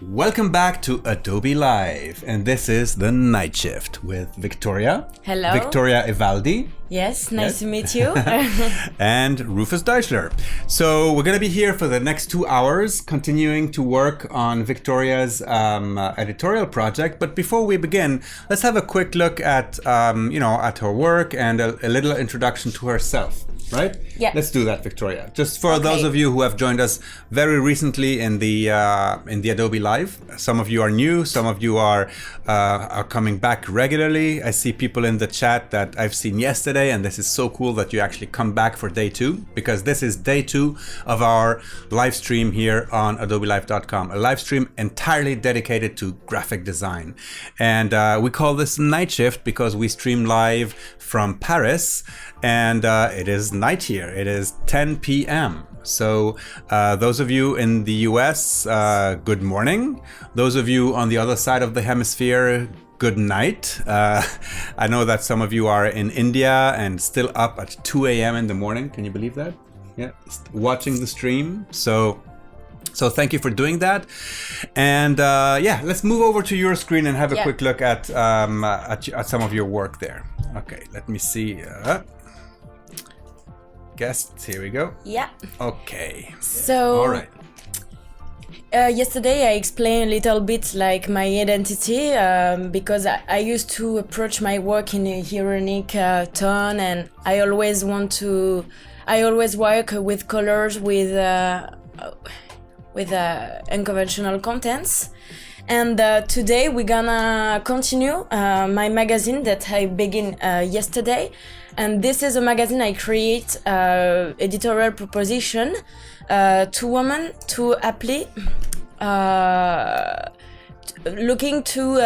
Welcome back to Adobe Live, and this is the night shift with Victoria. Hello. Victoria Ivaldy. Yes, nice to meet you. And Rufus Deichler. So we're going to be here for the next 2 hours, continuing to work on Victoria's editorial project. But before we begin, let's have a quick look at, at her work and a little introduction to herself. Right? Yeah. Let's do that, Victoria. Just for those of you who have joined us very recently in the Adobe Live. Some of you are new. Some of you are coming back regularly. I see people in the chat that I've seen yesterday, and this is so cool that you actually come back for day 2, because this is day 2 of our live stream here on adobelive.com. A live stream entirely dedicated to graphic design, and we call this night shift because we stream live from Paris. And it is night here. It is 10 p.m. So those of you in the US, good morning. Those of you on the other side of the hemisphere, good night. I know that some of you are in India and still up at 2 a.m. in the morning. Can you believe that? Yeah, watching the stream. So thank you for doing that. And let's move over to your screen and have a quick look at some of your work there. Okay, let me see. Guests, here we go. Yeah. Okay. So, all right. Yesterday I explained a little bit like my identity because I used to approach my work in a ironic tone, and I always work with colors, with unconventional contents. And today we're gonna continue my magazine that I began yesterday. And this is a magazine I create editorial proposition to women, to apply, looking to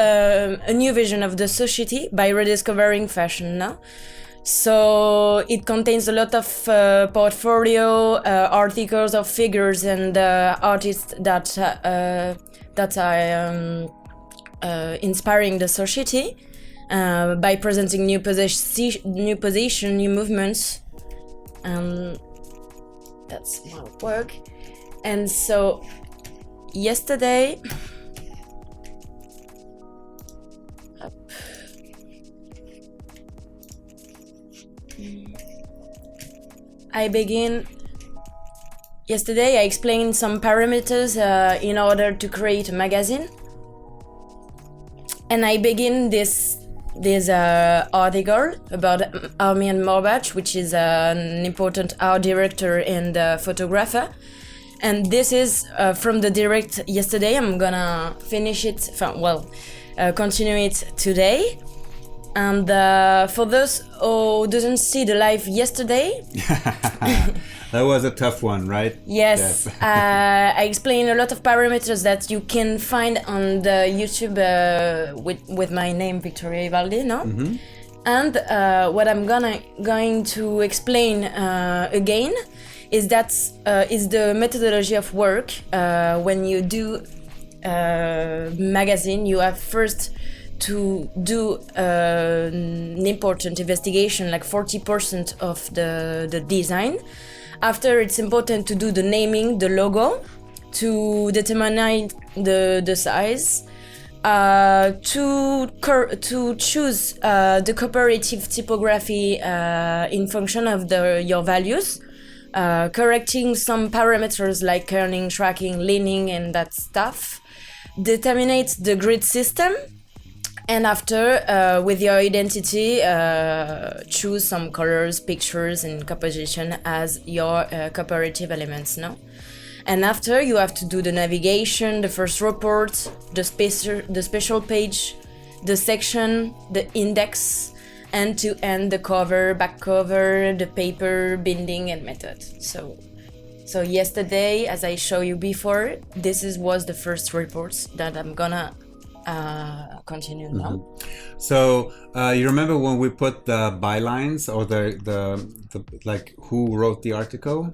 a new vision of the society by rediscovering fashion now. So it contains a lot of portfolio, articles of figures and artists that are inspiring the society. By presenting new position, new movements. That's my work. And so yesterday Yesterday I explained some parameters in order to create a magazine. And I begin this article about Armin Morbach, which is an important art director and photographer. And this is from the direct yesterday. I'm gonna finish it, continue it today. And for those who didn't see the live yesterday... That was a tough one, right? Yes. I explained a lot of parameters that you can find on the YouTube with my name, Victoria Ivaldy, no? Mm-hmm. And what I'm going to explain again is that is the methodology of work. When you do magazine, you have first to do an important investigation, like 40% of the design. After, it's important to do the naming, the logo, to determine the size, to choose the cooperative typography in function of your values, correcting some parameters like kerning, tracking, leaning, and that stuff. Determine the grid system. And after, with your identity, choose some colors, pictures, and composition as your cooperative elements, no? And after, you have to do the navigation, the first report, the special page, the section, the index, and to end the cover, back cover, the paper, binding, and method. So yesterday, as I showed you before, was the first reports that I'm gonna continue now. Mm-hmm. So you remember when we put the bylines or the like who wrote the article?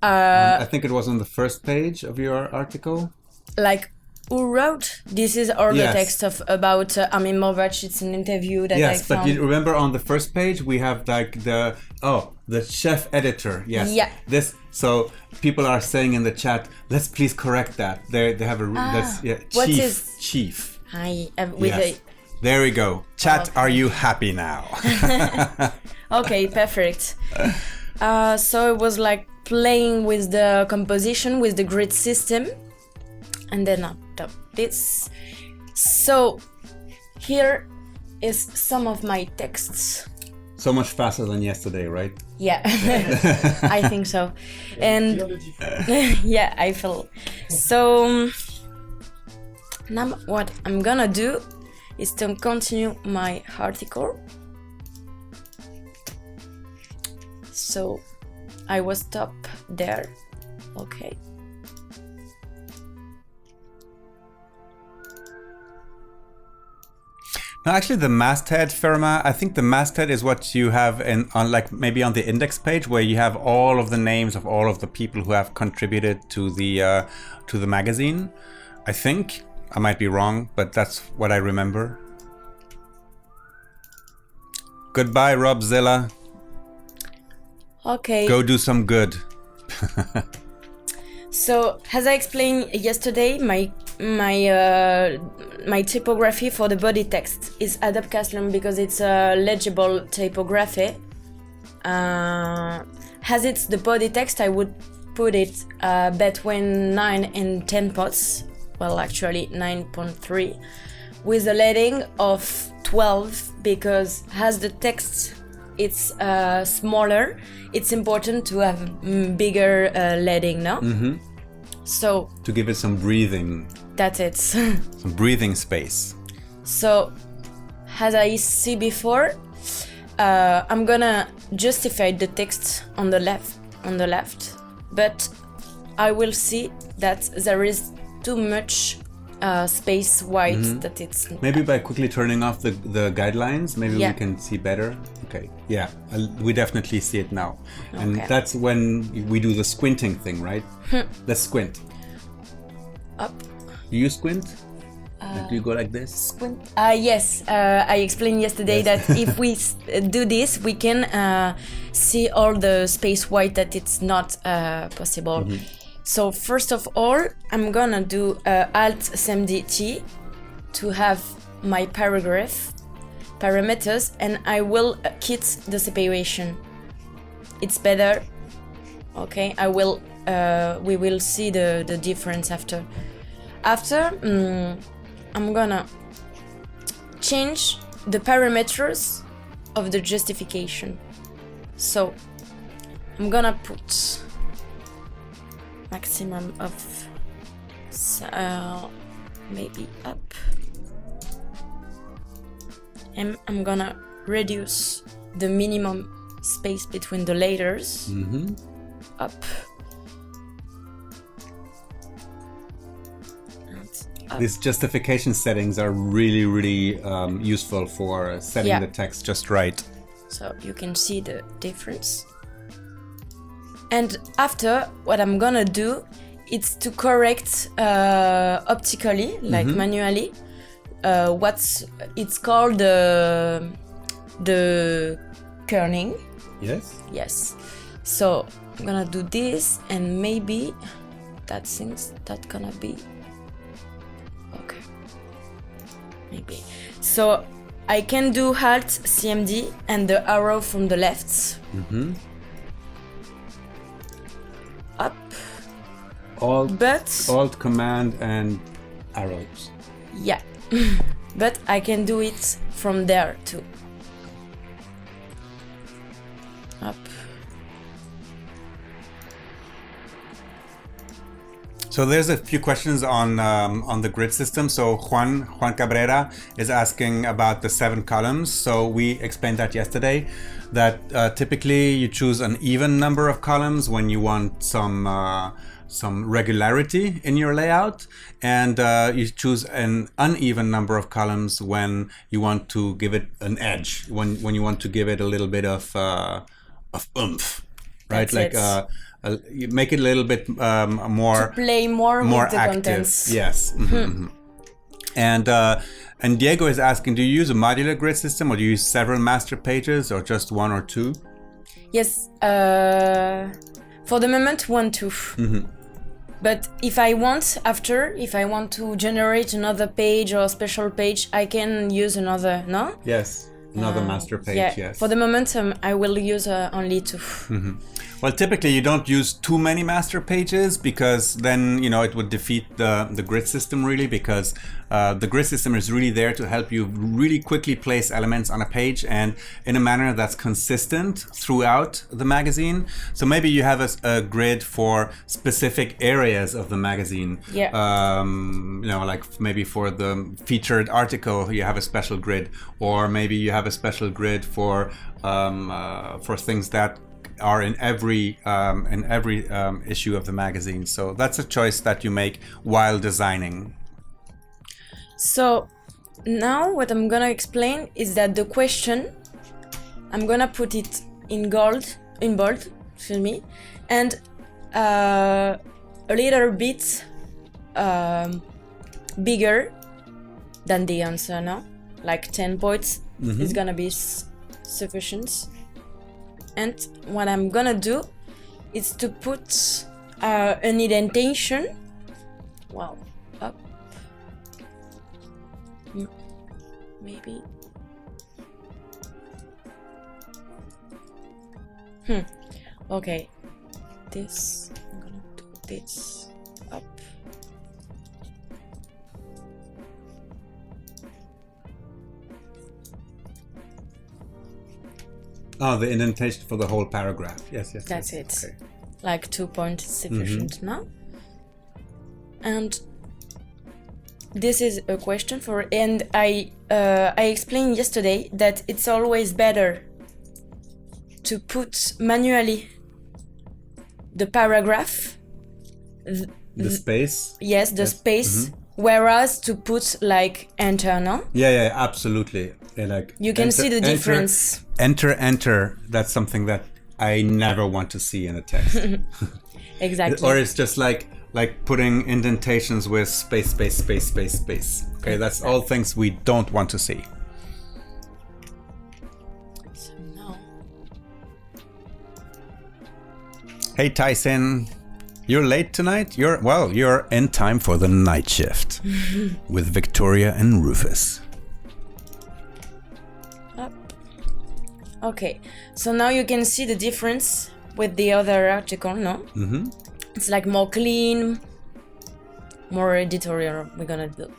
I think it was on the first page of your article. Like Who wrote? This is all the text about Armin Morvac. It's an interview that I found. Yes, but you remember on the first page we have like the chef editor. Yes. Yeah. So people are saying in the chat, let's please correct that. They have chief. There we go. Chat, okay. Are you happy now? Okay, perfect. So it was like playing with the composition, with the grid system, and then up top this. So here is some of my texts. So much faster than yesterday, right? Yeah, I think so. And yeah, I feel. So now what I'm gonna do is to continue my article. So I will stop there. Okay. No, actually, the masthead, Firma, I think the masthead is what you have on like maybe on the index page, where you have all of the names of all of the people who have contributed to the magazine. I think I might be wrong, but that's what I remember. Goodbye, Rob Zilla. Okay. Go do some good. So, as I explained yesterday, my typography for the body text is Adobe Creative because it's a legible typography. As it's the body text, I would put it between 9 and 10 points. Well, actually 9.3, with a leading of 12 because as the text it's smaller, it's important to have bigger leading, no? Mm-hmm. So to give it some breathing. That's it. Some breathing space. So, as I see before, I'm gonna justify the text on the left, but I will see that there is too much space wide that it's... Maybe by quickly turning off the guidelines, maybe we can see better. Okay, yeah, we definitely see it now. Okay. And that's when we do the squinting thing, right? Let's squint. Up. Do you squint? Do you go like this? Squint? Yes, I explained yesterday that if we do this, we can see all the space wide that it's not possible. So first of all, I'm gonna do Alt-SMD-T to have my parameters, and I will kit the separation. It's better. Okay, we will see the difference after. I'm gonna change the parameters of the justification. So I'm gonna put maximum of maybe up, and I'm gonna reduce the minimum space between the letters up. These justification settings are really, really useful for setting the text just right. So you can see the difference. And after, what I'm gonna do, it's to correct optically, like manually, it's called the kerning. Yes. Yes. So I'm gonna do this, and maybe that's gonna be okay. Maybe. So I can do Alt CMD and the arrow from the left. Up. Alt, Command, and arrows. Yeah. But I can do it from there too. Up. So there's a few questions on the grid system. So Juan Cabrera is asking about the 7 columns. So we explained that yesterday, that typically you choose an even number of columns when you want some regularity in your layout, and you choose an uneven number of columns when you want to give it an edge, when you want to give it a little bit of oomph, right? That's you make it a little bit more Play more with the active. contents. Yes. And Diego is asking, do you use a modular grid system, or do you use several master pages, or just one or two? Yes. For the moment, 1, 2. But if I want to generate another page or a special page, I can use another, no? Yes, another master page, yeah. yes. For the moment, I will use only 2. Well, typically you don't use too many master pages, because then, you know, it would defeat the grid system really, because the grid system is really there to help you really quickly place elements on a page and in a manner that's consistent throughout the magazine. So maybe you have a grid for specific areas of the magazine. Yeah. You know, like maybe for the featured article, you have a special grid, or maybe you have a special grid for things that are in every issue of the magazine. So that's a choice that you make while designing. So now what I'm gonna explain is that the question, I'm gonna put it in bold, excuse me, and a little bit bigger than the answer now, like 10 points is gonna be sufficient. And what I'm gonna do is to put an indentation, well, up, maybe, okay, this, I'm gonna do this, up, Oh, the indentation for the whole paragraph. Yes. That's yes. it. Okay. Like 2 points is sufficient now. And this is a question for, and I explained yesterday that it's always better to put manually the paragraph, The space. yes, the space, whereas to put like enter, no? Yeah, absolutely. Yeah, like You can see the difference. Enter. That's something that I never want to see in a text. Exactly. Or it's just like putting indentations with space. Okay, that's all things we don't want to see. So now, Hey Tyson, you're late tonight? You're in time for the night shift with Victoria and Rufus. up. Okay, so now you can see the difference with the other article, no? It's like more clean, more editorial we're gonna do.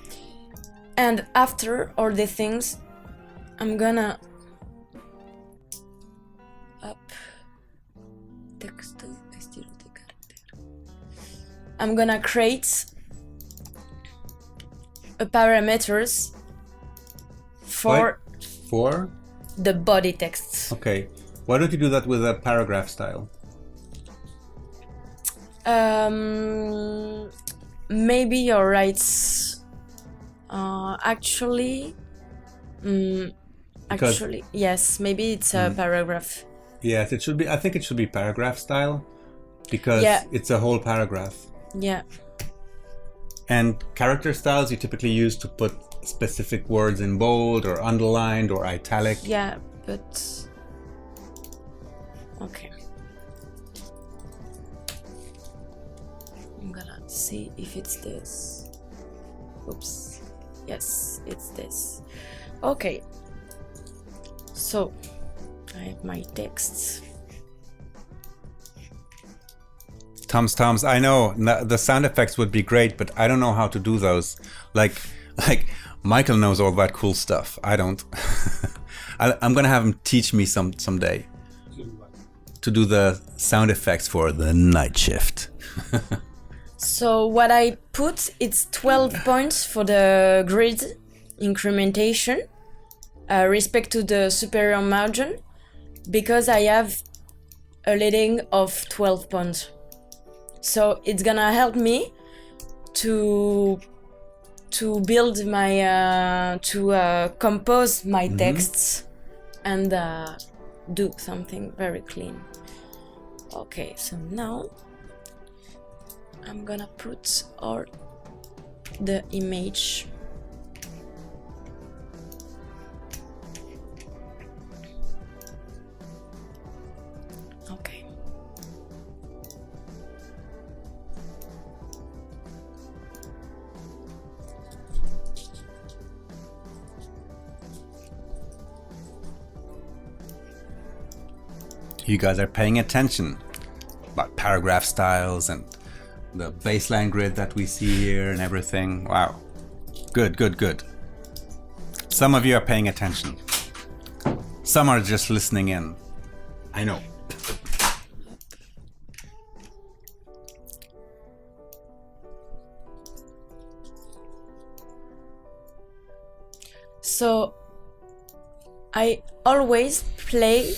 And after all the things, I'm gonna up texto estilo de carácter. I'm gonna create a parameters for the body text. Okay. Why don't you do that with a paragraph style? Maybe you're right. Actually, yes. Maybe it's a paragraph. Yes, it should be. I think it should be paragraph style, because it's a whole paragraph. Yeah. And character styles you typically use to put specific words in bold or underlined or italic. Yeah, but okay. I'm gonna see if it's this. Oops. Yes, it's this. Okay. So I have my texts. Tums. I know the sound effects would be great, but I don't know how to do those. Like Michael knows all that cool stuff. I don't. I'm gonna have him teach me someday to do the sound effects for the night shift. So what I put, it's 12 points for the grid incrementation, respect to the superior margin, because I have a leading of 12 points. So it's gonna help me to build my compose my texts and do something very clean. Okay, so now I'm gonna put all the image. Okay. You guys are paying attention about paragraph styles and the baseline grid that we see here and everything. Wow. Good, good, good. Some of you are paying attention. Some are just listening in. I know. So I always play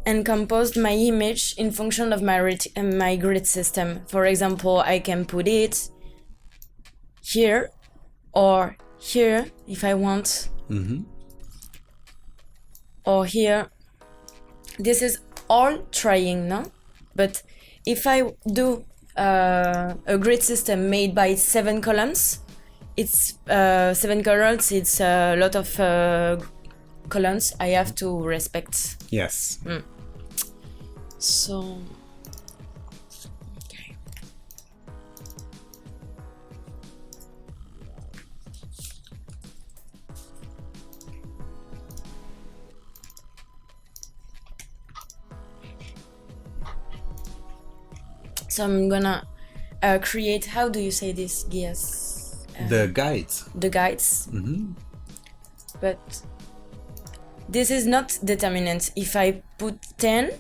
and compose my image in function of my grid system. For example, I can put it here or here if I want, or here. This is all trying, no? But if I do a grid system made by 7 columns, it's 7 columns, it's a lot of columns I have to respect. Yes. So, okay. So I'm gonna create, how do you say this, guias? The guides. The guides. But this is not determinant. If I put 10,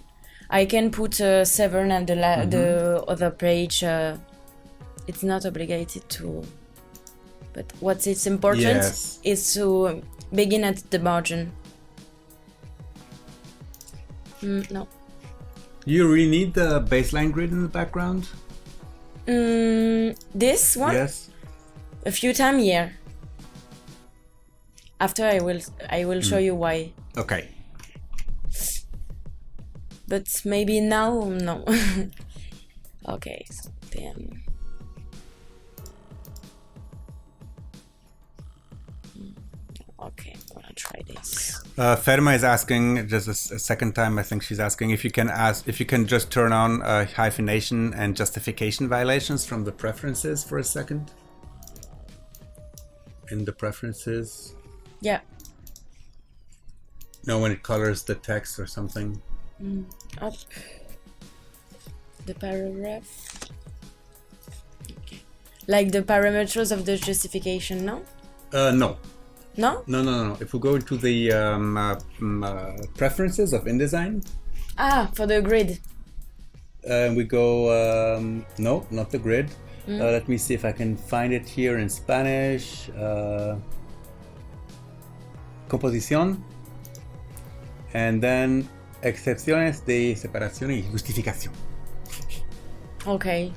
I can put 7 at the other page. It's not obligated to. But what is important is to begin at the margin. No. You really need the baseline grid in the background? This one? Yes. A few times, yeah. After I will show you why. Okay. But maybe now, no. Okay, so then. Okay, I'm gonna try this. Ferma is asking just a second time. I think she's asking if you can just turn on hyphenation and justification violations from the preferences for a second. In the preferences. Yeah. No, when it colors the text or something. Up the paragraph. Okay. Like the parameters of the justification, no? No. No? No. If we go into the preferences of InDesign. For the grid. We go, no, not the grid. Let me see if I can find it here in Spanish. Composición. And then excepciones de separación y justificación. Okay.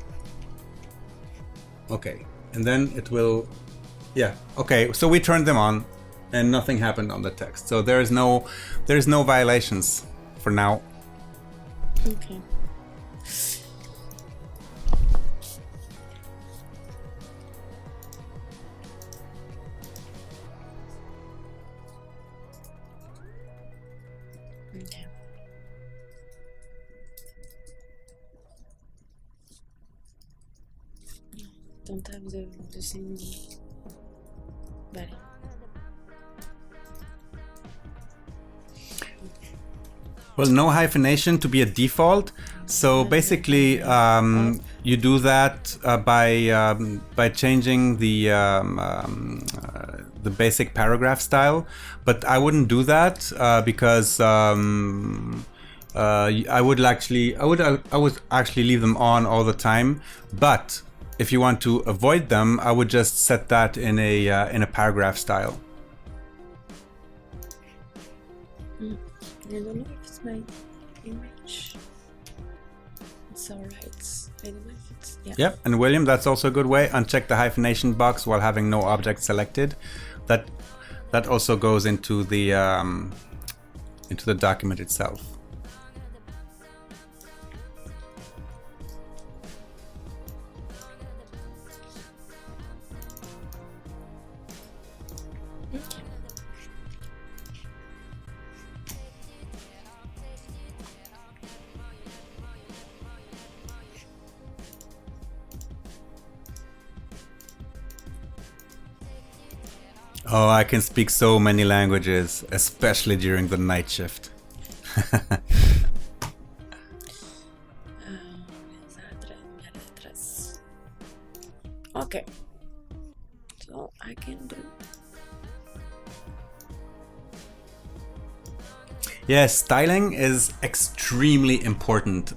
Okay. And then it will, yeah. Okay. So we turned them on, and nothing happened on the text. So there's no violations for now. Okay. Okay. Don't have the same. Vale. Well, no hyphenation to be a default. So basically, you do that by changing the basic paragraph style. But I wouldn't do that because I would actually leave them on all the time. But if you want to avoid them, I would just set that in a paragraph style. I don't know if it's my image. It's alright. I don't know if it's. Yeah. Yep, and William, that's also a good way. Uncheck the hyphenation box while having no object selected. That also goes into the document itself. Oh, I can speak so many languages, especially during the night shift. Okay, so I can do. Yes, styling is extremely important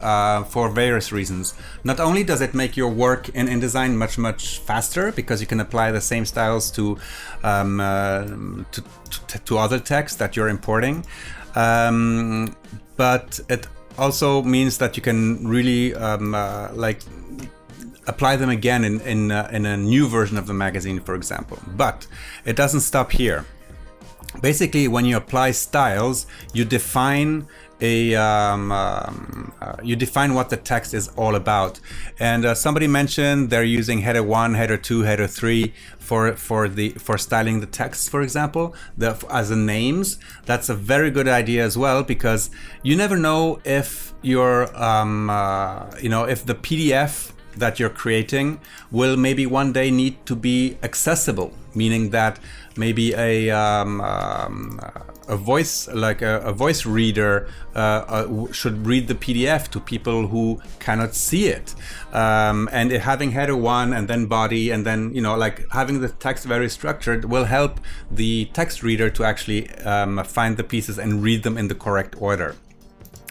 for various reasons. Not only does it make your work in InDesign much faster because you can apply the same styles to other text that you're importing, but it also means that you can really like apply them again in a new version of the magazine, for example. But it doesn't stop here. Basically, when you apply styles, you define you define what the text is all about. And somebody mentioned they're using header 1, header 2, header 3 for styling the text, for example, as the names. That's a very good idea as well, because you never know if your if the PDF that you're creating will maybe one day need to be accessible, meaning that maybe a voice, like a voice reader should read the PDF to people who cannot see it, and having header 1 and then body and then like having the text very structured will help the text reader to actually find the pieces and read them in the correct order.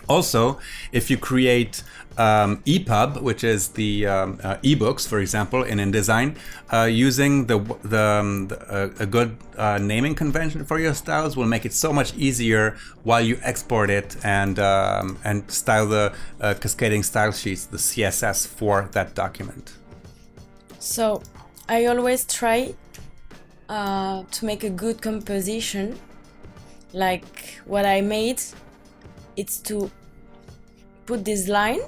Also, if you create EPUB, which is the ebooks, for example, in InDesign, using a good naming convention for your styles will make it so much easier while you export it and style the cascading style sheets, the CSS, for that document. So I always try to make a good composition. Like what I made, it's to put this line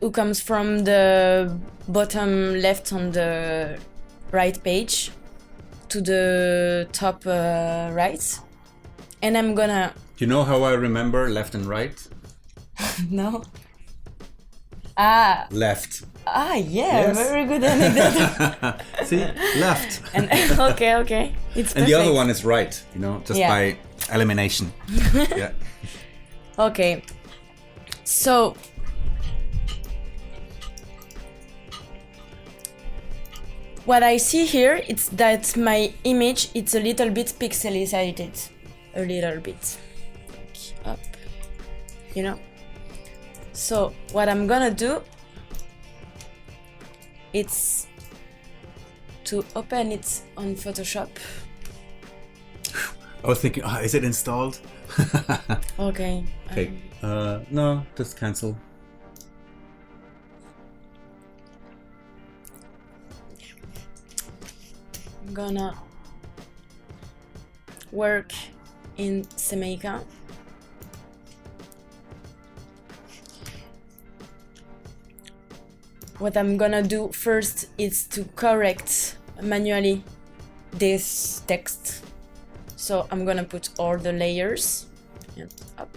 who comes from the bottom left on the right page to the top right, and I'm gonna... You know how I remember left and right? No. Left. Yeah, Yes. Very good anecdote. See, left. And okay, it's perfect. And the other one is right, just Yeah. by elimination. Yeah. Okay, so what I see here is that my image, it's a little bit pixelated, a little bit up, So what I'm gonna do, it's to open it on Photoshop. I was thinking, is it installed? Okay. Okay. No, just cancel. I'm gonna work in Semeika. What I'm gonna do first is to correct manually this text. So I'm gonna put all the layers and up.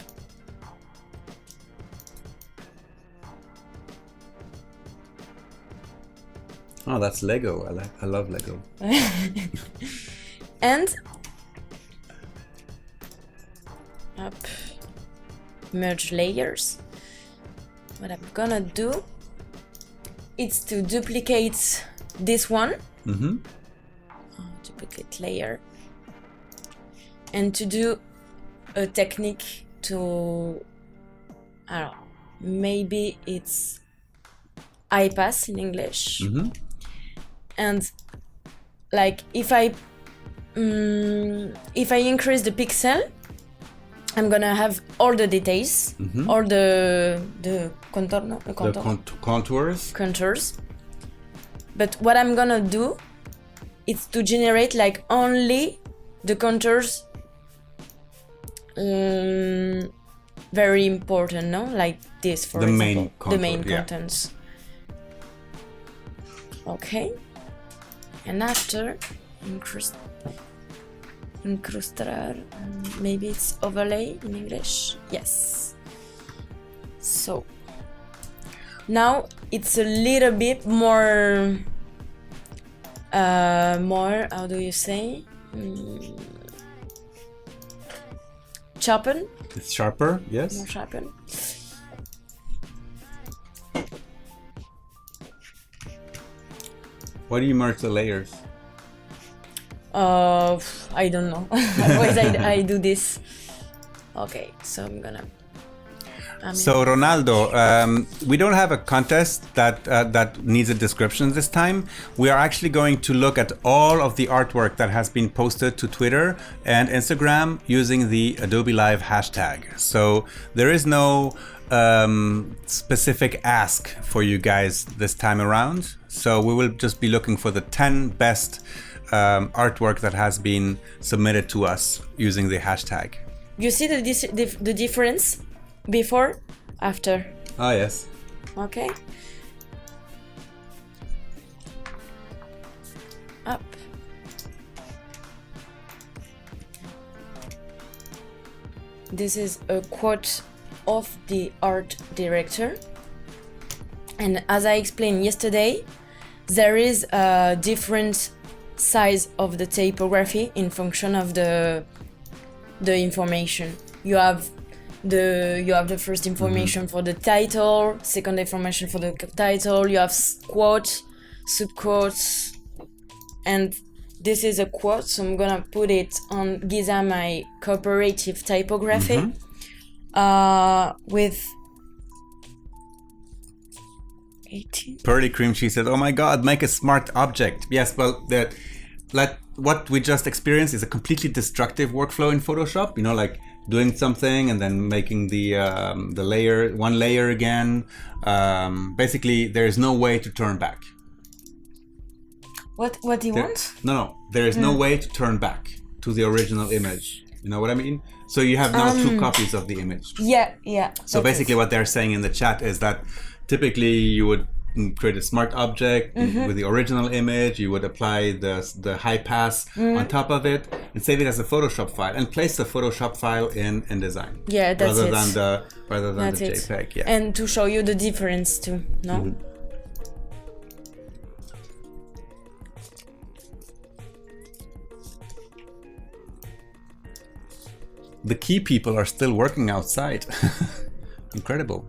Oh, that's Lego. I love Lego. And up, merge layers. What I'm gonna do is to duplicate this one. Duplicate layer. And to do a technique to, I don't know, maybe it's iPass in English. And like if I increase the pixel, I'm gonna have all the details, all the contours. But what I'm gonna do is to generate like only the contours, very important, no? Like this, for example, the main contents. Okay, and after incrustar, maybe it's overlay in English. Yes. So now it's a little bit more more, how do you say? Sharpen? It's sharper, yes. More sharpen. Why do you merge the layers? I don't know. Otherwise, I do this. Okay, so I'm gonna. So Ronaldo, we don't have a contest that needs a description this time. We are actually going to look at all of the artwork that has been posted to Twitter and Instagram using the Adobe Live hashtag. So there is no specific ask for you guys this time around. So we will just be looking for the 10 best artwork that has been submitted to us using the hashtag. You see the difference? Before, after. Ah, yes. Okay. Up. This is a quote of the art director. And as I explained yesterday, there is a different size of the typography in function of the information. You have the first information for the title, second information for the title, you have quotes, subquotes, and this is a quote, so I'm gonna put it on Giza, my cooperative typography, with 18. Pearly Cream, she said, oh my god, make a smart object. Yes, well, what we just experienced is a completely destructive workflow in Photoshop, you know, like doing something and then making the one layer again. Basically, there is no way to turn back. What do you want? No, there is no way to turn back to the original image. You know what I mean? So you have now two copies of the image. Yeah. So basically what they're saying in the chat is that typically you would create a smart object with the original image, you would apply the high pass on top of it and save it as a Photoshop file and place the Photoshop file in InDesign. Yeah, that's rather it. Than That's the it. JPEG. Yeah. And to show you the difference too, no? The key people are still working outside. Incredible.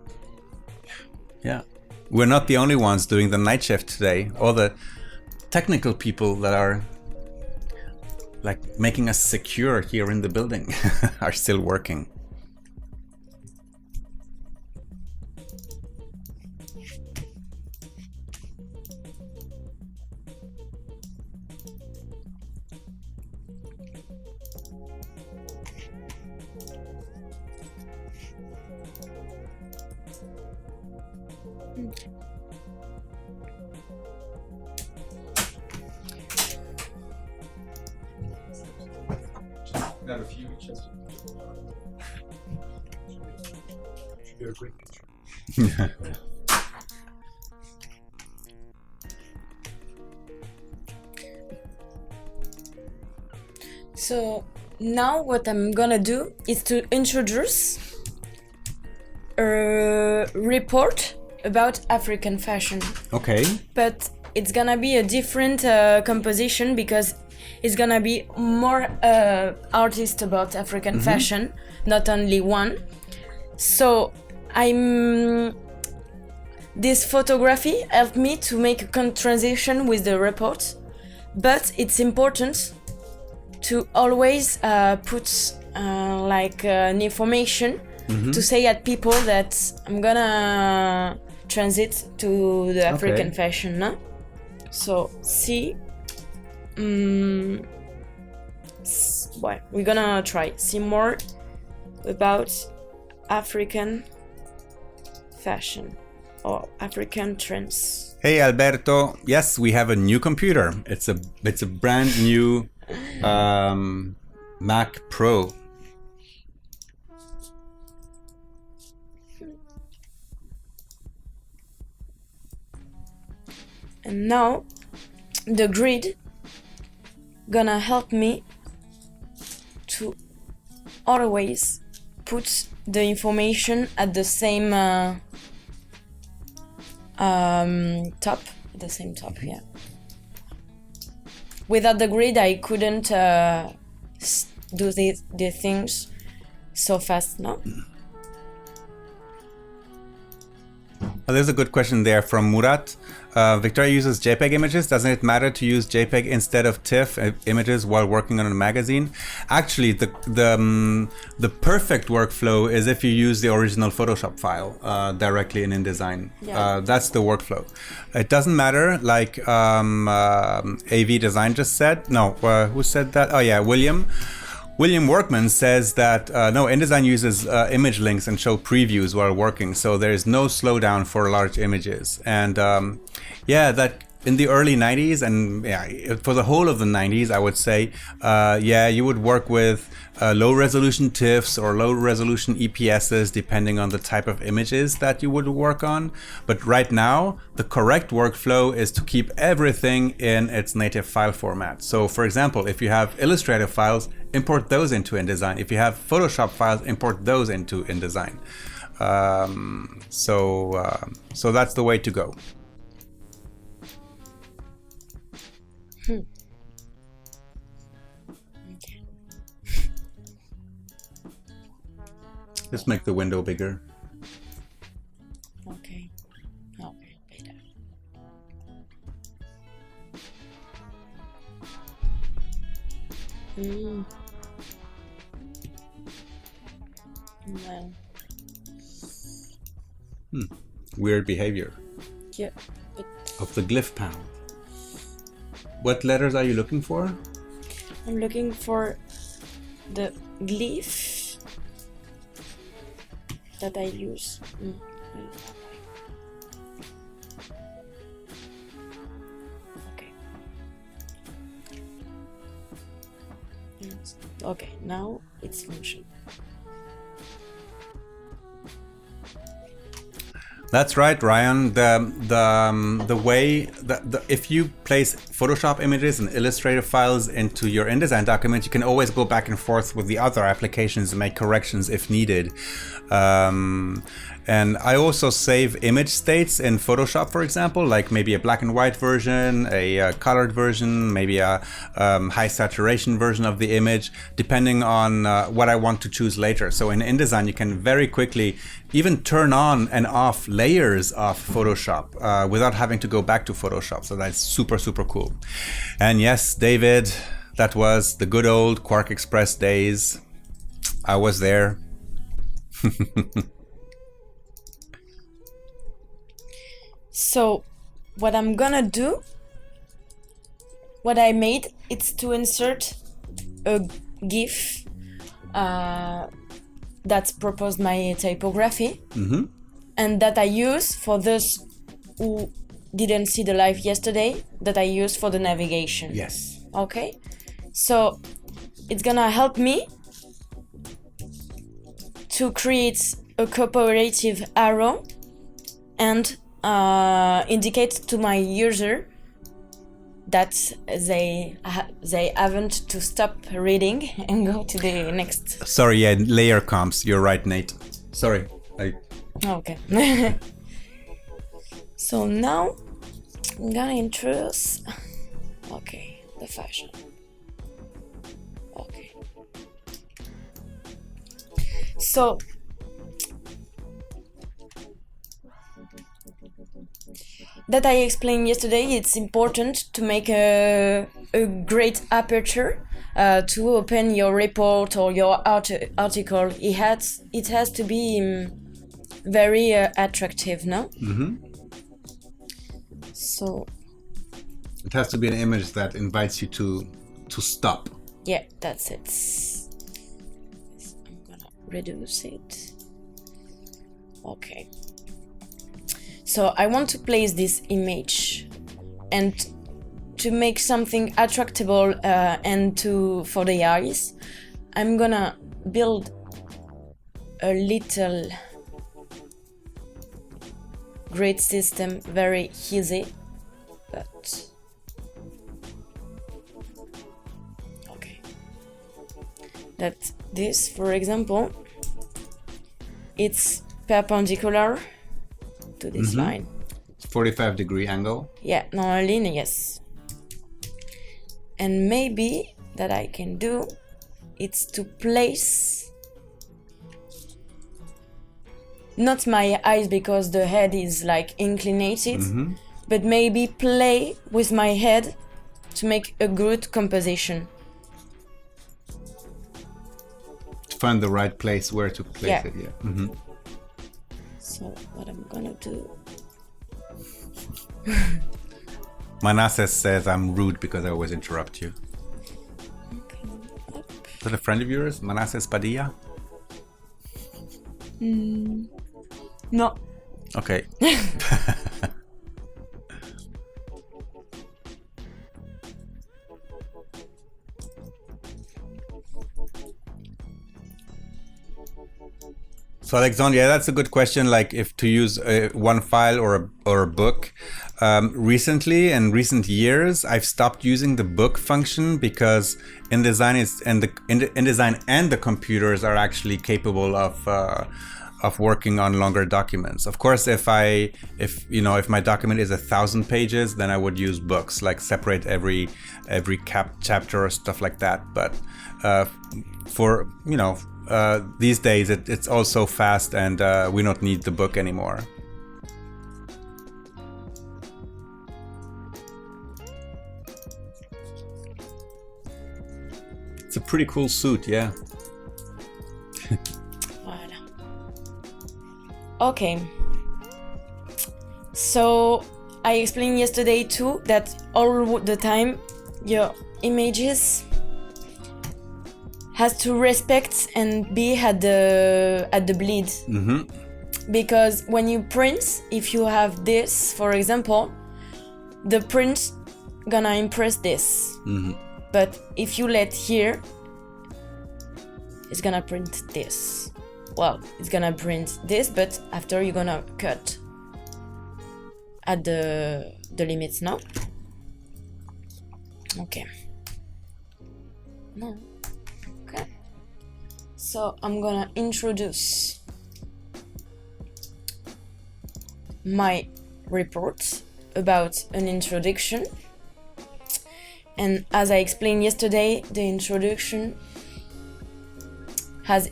Yeah. We're not the only ones doing the night shift today. All the technical people that are like making us secure here in the building are still working. Got a few each. Should get a great picture. So now what I'm gonna do is to introduce a report about African fashion. Okay. But it's gonna be a different composition because it's gonna be more artists about African fashion, not only one. So this photography helped me to make a transition with the report, but it's important to always put an information to say at people that I'm gonna transit to the African fashion, no? So see, well, we're gonna see more about African fashion or African trends. Hey Alberto, yes, we have a new computer. It's a brand new Mac Pro. And now the grid gonna help me to always put the information at the same top, yeah. without the grid, I couldn't do the things so fast, no? There's a good question there from Murat. Victoria uses JPEG images. Doesn't it matter to use JPEG instead of TIFF images while working on a magazine? Actually, the perfect workflow is if you use the original Photoshop file directly in InDesign. Yeah. That's the workflow. It doesn't matter, like AV Design just said. No, who said that? Oh yeah, William. William Workman says that no, InDesign uses image links and show previews while working, so there is no slowdown for large images. And yeah, that in the early 90s and yeah, for the whole of the 90s, I would say, yeah, you would work with low resolution TIFFs or low resolution EPSs depending on the type of images that you would work on. But right now, the correct workflow is to keep everything in its native file format. So for example, if you have Illustrator files, import those into InDesign. If you have Photoshop files, import those into InDesign. So that's the way to go. Okay. Let's make the window bigger. Okay. Okay, better. Well. Weird behavior Yeah, but of the glyph panel. What letters are you looking for? I'm looking for the glyph that I use. Okay. Yes. Okay, now it's functional. That's right, Ryan. The way that if you place Photoshop images and Illustrator files into your InDesign document, you can always go back and forth with the other applications and make corrections if needed. And I also save image states in Photoshop, for example, like maybe a black and white version, a colored version, maybe a high saturation version of the image, depending on what I want to choose later. So in InDesign, you can very quickly even turn on and off layers of Photoshop without having to go back to Photoshop. So that's super, super cool. And yes, David, that was the good old Quark Express days. I was there. So what I'm gonna do, what I made, it's to insert a GIF that's proposed my typography, and that I use for those who didn't see the live yesterday, that I use for the navigation. Yes. Okay, so it's gonna help me to create a cooperative arrow and indicate to my user that they haven't to stop reading and go to the next. Sorry, yeah, layer comps. You're right, Nate. Sorry. Okay. So now I'm gonna introduce. Okay, the fashion. Okay. So that I explained yesterday, it's important to make a great aperture to open your report or your article. It has to be very attractive, no? So it has to be an image that invites you to stop. yeah, that's it. I'm gonna reduce it. Okay. So I want to place this image, and to make something attractable and for the eyes, I'm gonna build a little grid system, very easy, but okay. That this, for example, it's perpendicular to this line. 45-degree angle. Yeah, normally, yes. And maybe that I can do, it's to place not my eyes because the head is like inclinated, but maybe play with my head to make a good composition. To find the right place where to place it, So what I'm gonna do. Manasseh says I'm rude because I always interrupt you. Is that a friend of yours, Manasseh Padilla? No. Okay. So Alexandre, yeah, that's a good question. Like if to use one file or a book. Recently, in recent years, I've stopped using the book function because InDesign and the computers are actually capable of working on longer documents. Of course, if my document is 1,000 pages, then I would use books, like separate every chapter or stuff like that. But for these days, it's all so fast, and we don't need the book anymore. It's a pretty cool suit, yeah. Voilà. Okay. So I explained yesterday too that all the time your images has to respect and be at the bleed. Because when you print, if you have this, for example, the print gonna impress this. But if you let here, it's gonna print this. Well, it's gonna print this, but after you're gonna cut at the limits now. Okay. No. Okay. So I'm gonna introduce my report about an introduction. And as I explained yesterday, the introduction has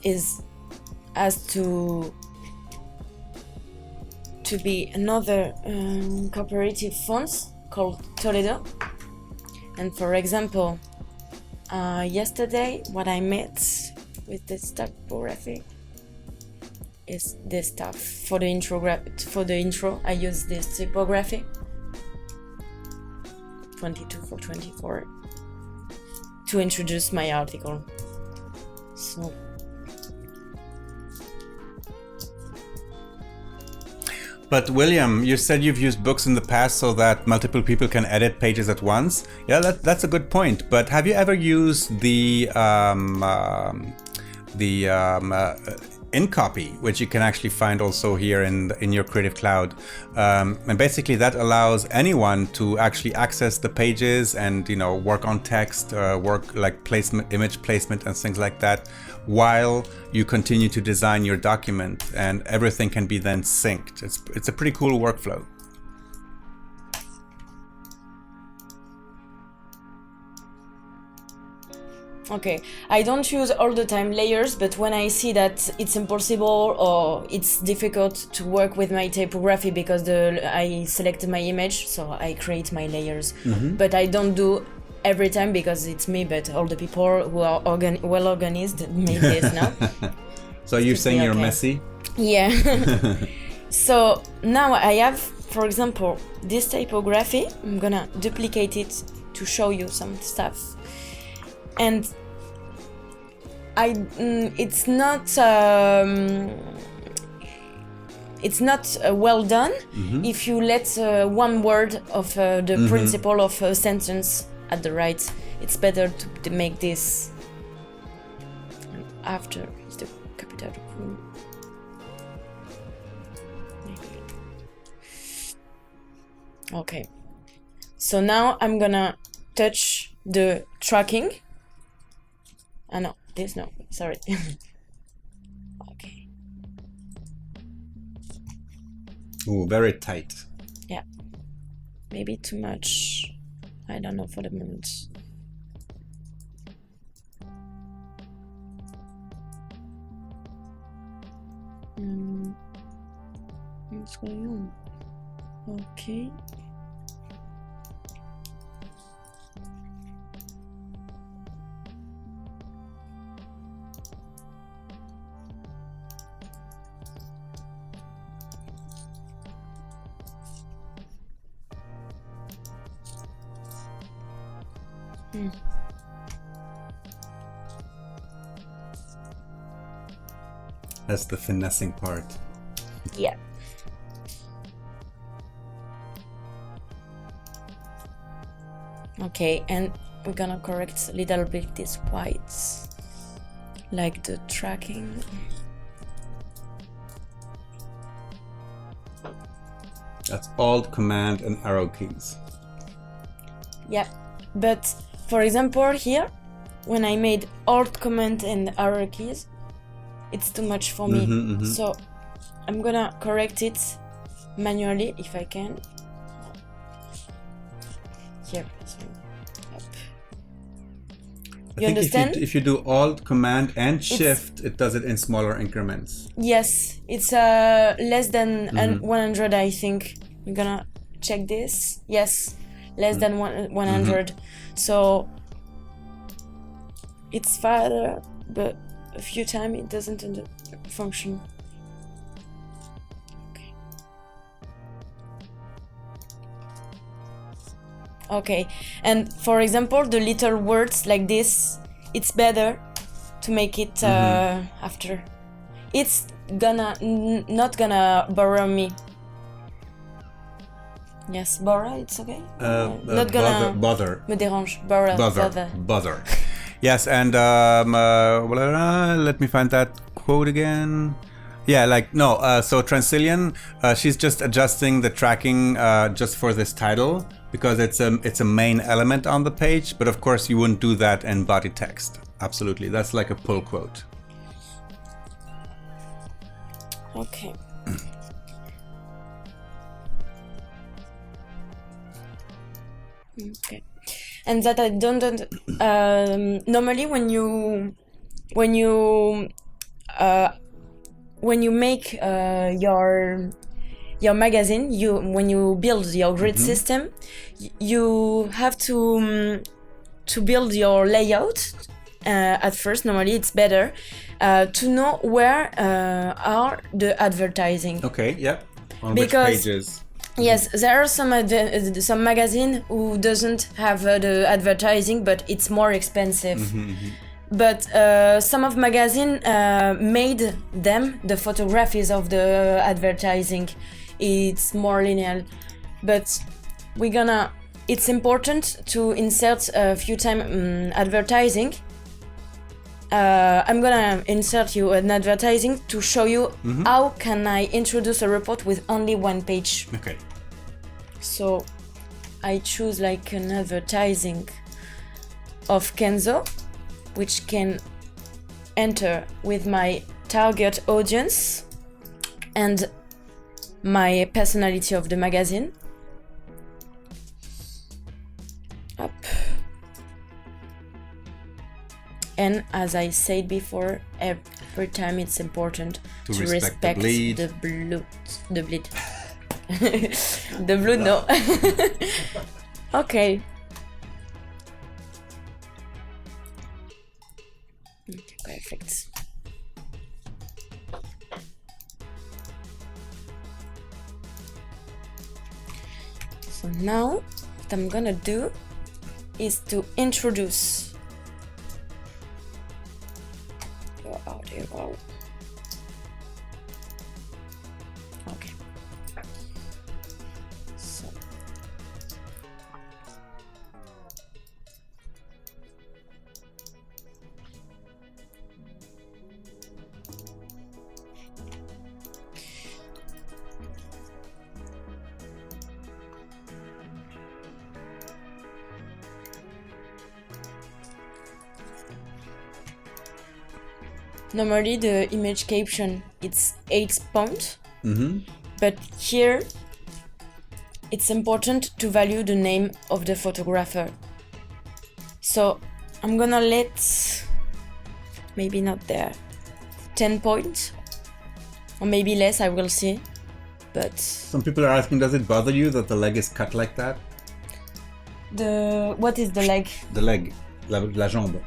to be another cooperative font called Toledo. And for example, yesterday what I made with this typography is this stuff. For the intro, I use this typography 22/24 to introduce my article. So But William, you said you've used books in the past so that multiple people can edit pages at once. Yeah, that's a good point. But have you ever used the InCopy, which you can actually find also here in your Creative Cloud, and basically that allows anyone to actually access the pages and work on text, work like image placement and things like that, while you continue to design your document, and everything can be then synced. It's a pretty cool workflow. okay, I don't use all the time layers, but when I see that it's impossible or it's difficult to work with my typography because I selected my image, so I create my layers. But I don't do every time because it's me, but all the people who are well organized made this now. So you're saying you're messy? Yeah. So now I have, for example, this typography. I'm gonna duplicate it to show you some stuff. And it's not well done if you let one word of the principle of a sentence at the right. It's better to make this. And after is the capital. Okay. So now I'm gonna touch the tracking. No, this no, sorry. Okay. Ooh, very tight. Yeah. Maybe too much. I don't know for the moment. What's going on? Okay. That's the finessing part. Yeah. Okay, and we're gonna correct a little bit these whites, like the tracking. That's Alt, Command, and arrow keys. Yeah, but for example here, when I made Alt, Command, and arrow keys, it's too much for me. So I'm gonna correct it manually if I can. Here. So, yep. You understand? If you do Alt, Command, and Shift, it does it in smaller increments. Yes, it's less than 100, I think. We're gonna check this. Yes, less than 100. So it's farther, but a few times it doesn't function. Okay, and for example, the little words like this, it's better to make it after. It's gonna not gonna bother me. Yes, bother, it's okay. Not gonna bother. Me dérange. Bother. Yes, and let me find that quote again. Yeah, like no. So Transilian, she's just adjusting the tracking just for this title because it's a main element on the page. But of course, you wouldn't do that in body text. Absolutely, that's like a pull quote. Okay. Okay. And that I don't normally when you make your magazine, when you build your grid system, you have to build your layout at first. Normally it's better to know where are the advertising. Okay, yeah. On because which pages? Yes, there are some magazine who doesn't have the advertising, but it's more expensive. But some of magazine made them the photographies of the advertising. It's more linear, but it's important to insert a few time advertising. I'm gonna insert you an advertising to show you how can I introduce a report with only one page. Okay. So I choose like an advertising of Kenzo, which can enter with my target audience and my personality of the magazine. Up. And as I said before, every time it's important to respect the bleed. The bleed. The blue, no. Okay. Perfect. So now what I'm gonna do is to introduce your audio. Okay. So normally the image caption it's 8 points, but here it's important to value the name of the photographer. So I'm gonna let, maybe not there, 10 points, or maybe less, I will see. But Some people are asking, does it bother you that the leg is cut like that? what is the leg? The leg, la jambe.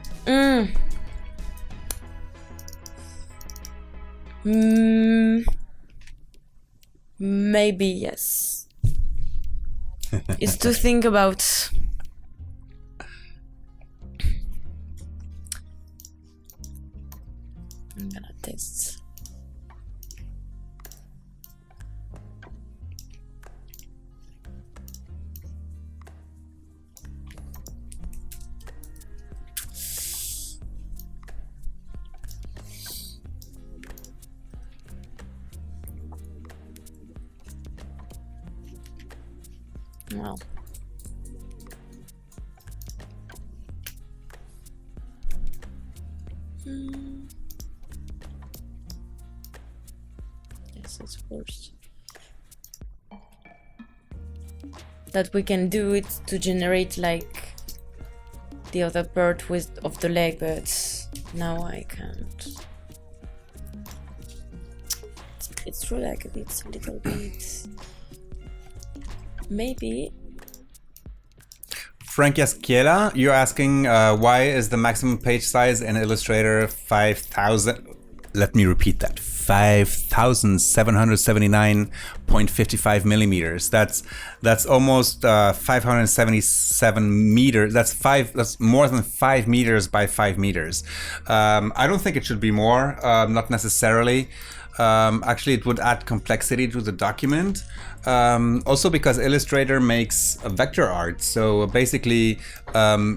Maybe yes. It's to think about. I'm gonna test. Well. Yes, it's worse. That we can do it to generate like the other part of the leg, but now I can't. It's true, like it's a little bit. Maybe. Frank Yaskiela, you're asking why is the maximum page size in Illustrator 5,000? Let me repeat that: 5,779.55 millimeters. That's almost 577 meters. That's more than 5 meters by 5 meters. I don't think it should be more. Not necessarily. Actually, it would add complexity to the document. Also because Illustrator makes a vector art, so basically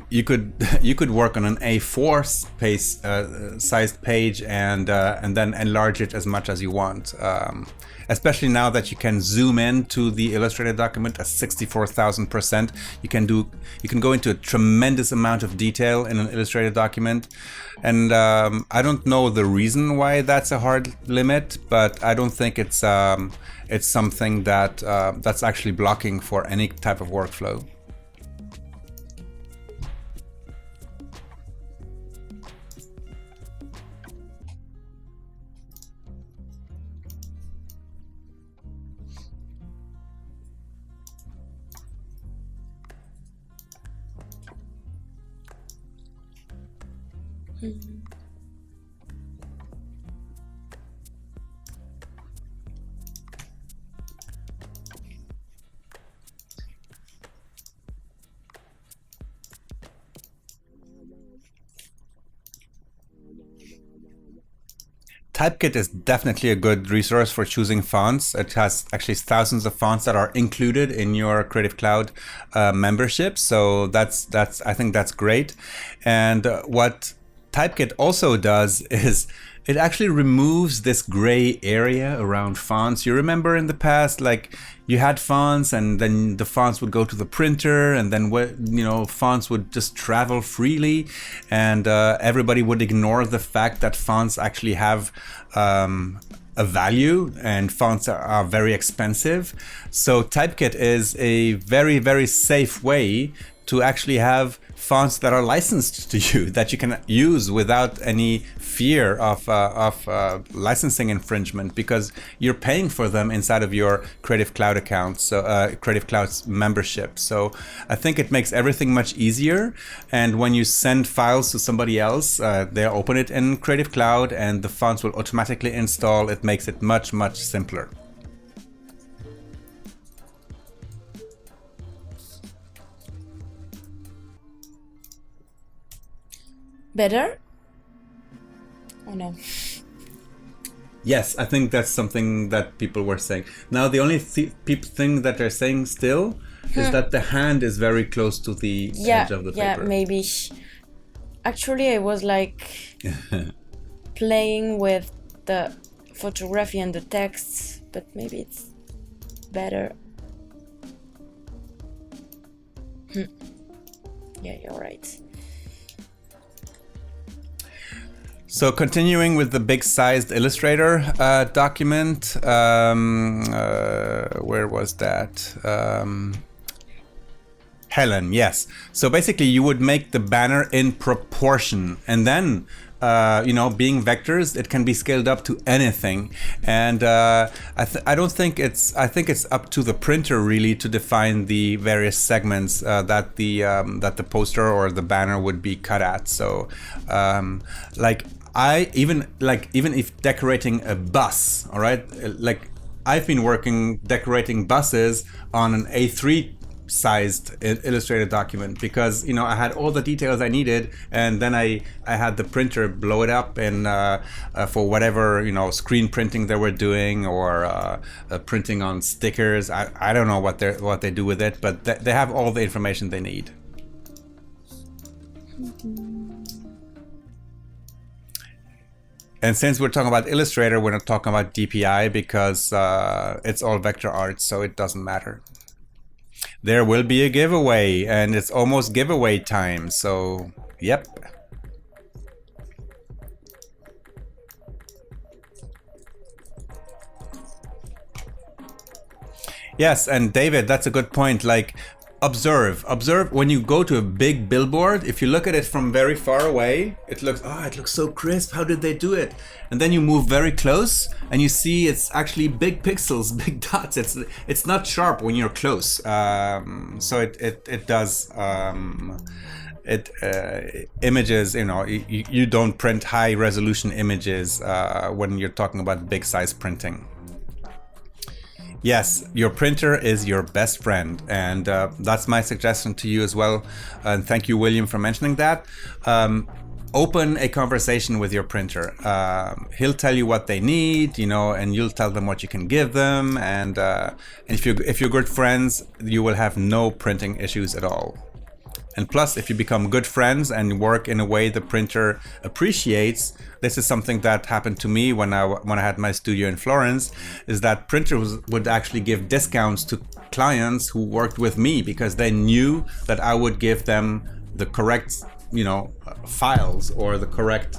you could work on an A4 sized page and then enlarge it as much as you want. Especially now that you can zoom in to the Illustrator document at 64,000%, you can go into a tremendous amount of detail in an Illustrator document. And I don't know the reason why that's a hard limit, but I don't think it's something that's actually blocking for any type of workflow. Typekit is definitely a good resource for choosing fonts. It has actually thousands of fonts that are included in your Creative Cloud membership. So I think that's great. And what Typekit also does is it actually removes this gray area around fonts. You remember in the past, like you had fonts and then the fonts would go to the printer and then fonts would just travel freely, and everybody would ignore the fact that fonts actually have a value and fonts are very expensive. So Typekit is a very, very safe way to actually have fonts that are licensed to you, that you can use without any fear of licensing infringement, because you're paying for them inside of your Creative Cloud account, so Creative Cloud's membership. So I think it makes everything much easier. And when you send files to somebody else, they'll open it in Creative Cloud and the fonts will automatically install. It makes it much, much simpler. Better? Oh no. Yes, I think that's something that people were saying. Now, the only thing that they're saying still is that the hand is very close to the edge of the paper. Yeah, maybe. Actually, I was like playing with the photography and the text, but maybe it's better. Yeah, you're right. So continuing with the big sized Illustrator document, where was that? Helen, yes. So basically you would make the banner in proportion, and then being vectors, it can be scaled up to anything. And I don't think I think it's up to the printer really to define the various segments that the poster or the banner would be cut at. So even if decorating a bus, all right, like I've been decorating buses on an A3 sized Illustrator document because I had all the details I needed, and then I had the printer blow it up and for whatever screen printing they were doing or printing on stickers. I don't know what they do with it, but they have all the information they need. And since we're talking about Illustrator, we're not talking about DPI because it's all vector art, so it doesn't matter. There will be a giveaway, and it's almost giveaway time, so yep. Yes, and David, that's a good point. Like, observe when you go to a big billboard. If you look at it from very far away, it looks so crisp. How did they do it? And then you move very close and you see it's actually big pixels, big dots. It's not sharp when you're close. So it does images. You don't print high resolution images when you're talking about big size printing. Yes, your printer is your best friend, and that's my suggestion to you as well. And thank you, William, for mentioning that. Open a conversation with your printer. He'll tell you what they need, and you'll tell them what you can give them. And if you're good friends, you will have no printing issues at all. And plus, if you become good friends and work in a way the printer appreciates, this is something that happened to me when I had my studio in Florence, is that printers would actually give discounts to clients who worked with me because they knew that I would give them the correct, files or the correct,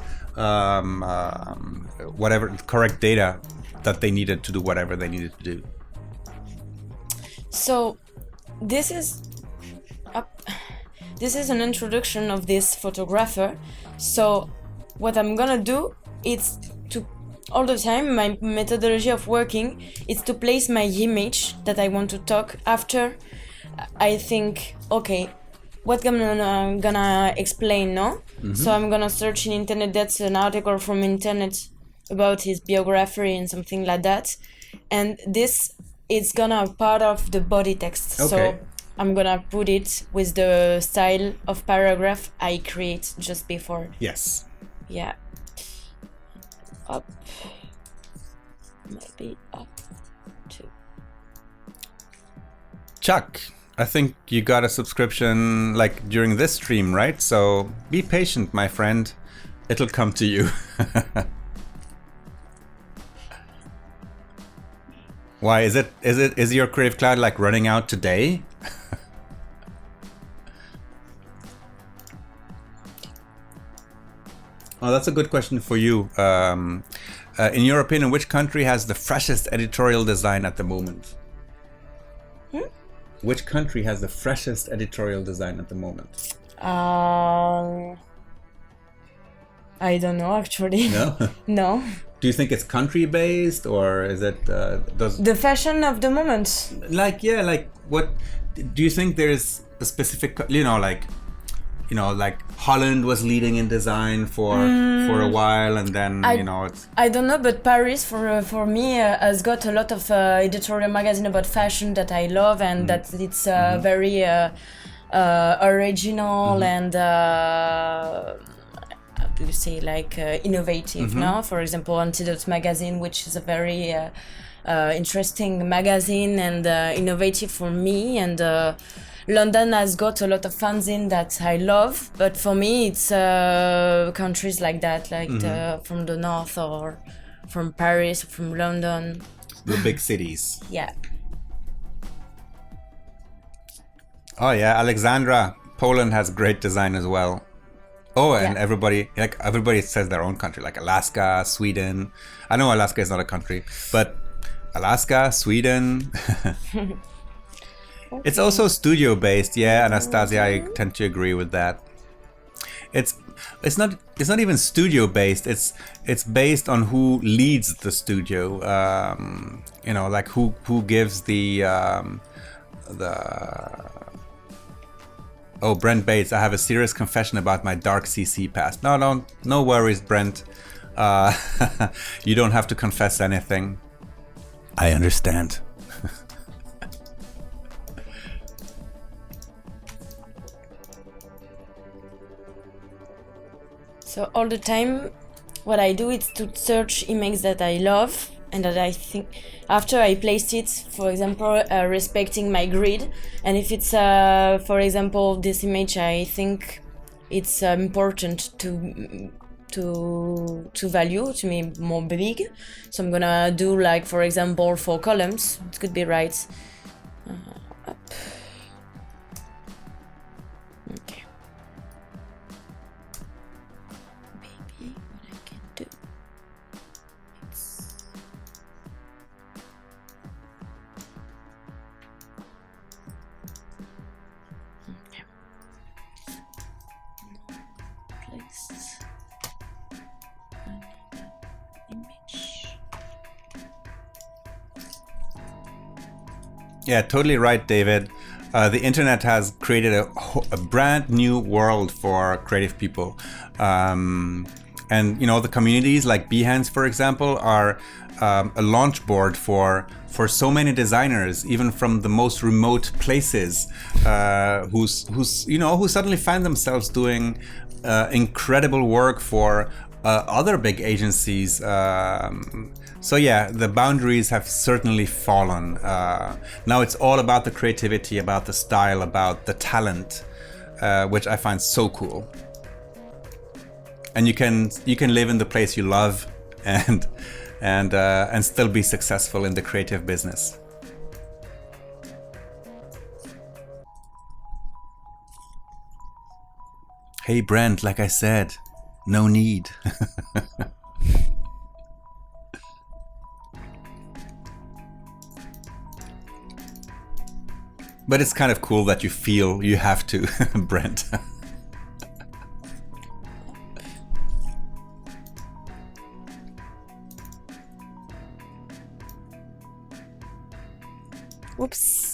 correct data that they needed to do whatever they needed to do. So this is an introduction of this photographer. So what I'm gonna do is to, all the time, my methodology of working is to place my image that I want to talk after. I think, okay, what I'm gonna explain now. Mm-hmm. So I'm gonna search in internet. That's an article from internet about his biography and something like that. And this is gonna part of the body text. Okay. So I'm gonna put it with the style of paragraph I create just before. Yes. Yeah. Up. Maybe up to. Chuck, I think you got a subscription like during this stream, right? So be patient, my friend. It'll come to you. Why is your Creative Cloud like running out today? Oh, that's a good question for you. In your opinion, which country has the freshest editorial design at the moment? Which country has the freshest editorial design at the moment? I don't know, actually. No? No. Do you think it's country-based, or is it... The fashion of the moment. Like what... Do you think there's a specific... like Holland was leading in design for a while, and then it's... I don't know, but Paris for me has got a lot of editorial magazine about fashion that I love, and that it's very original and how do you say, like innovative. No, for example, Antidote magazine, which is a very interesting magazine and innovative for me, and London has got a lot of fanzine that I love, but for me it's countries like that, like from the north or from Paris, from London. The big cities. Yeah. Oh yeah, Alexandra, Poland has great design as well. Oh, and everybody says their own country, like Alaska, Sweden. I know Alaska is not a country, but Alaska, Sweden. Okay. It's also studio based, yeah, Anastasia, I tend to agree with that. it's not even studio based. It's based on who leads the studio. You know, like who gives the Oh, Brent Bates, I have a serious confession about my dark CC past. No worries, Brent. You don't have to confess anything. I understand. So all the time, what I do is to search images that I love and that I think after I placed it, for example, respecting my grid. And if it's, for example, this image, I think it's important to value, to me more big. So I'm gonna do like, for example, 4 columns. It could be right. Up. Okay. Maybe what I can do. Okay. Place. Yeah, totally right, David. The internet has created a brand new world for creative people. And you know, the communities like Behance, for example, are a launch board for so many designers, even from the most remote places, who suddenly find themselves doing incredible work for other big agencies. So yeah, the boundaries have certainly fallen. Now it's all about the creativity, about the style, about the talent, which I find so cool. And you can live in the place you love and still be successful in the creative business. Hey Brent, like I said, no need. But it's kind of cool that you feel you have to, Brent. Whoops.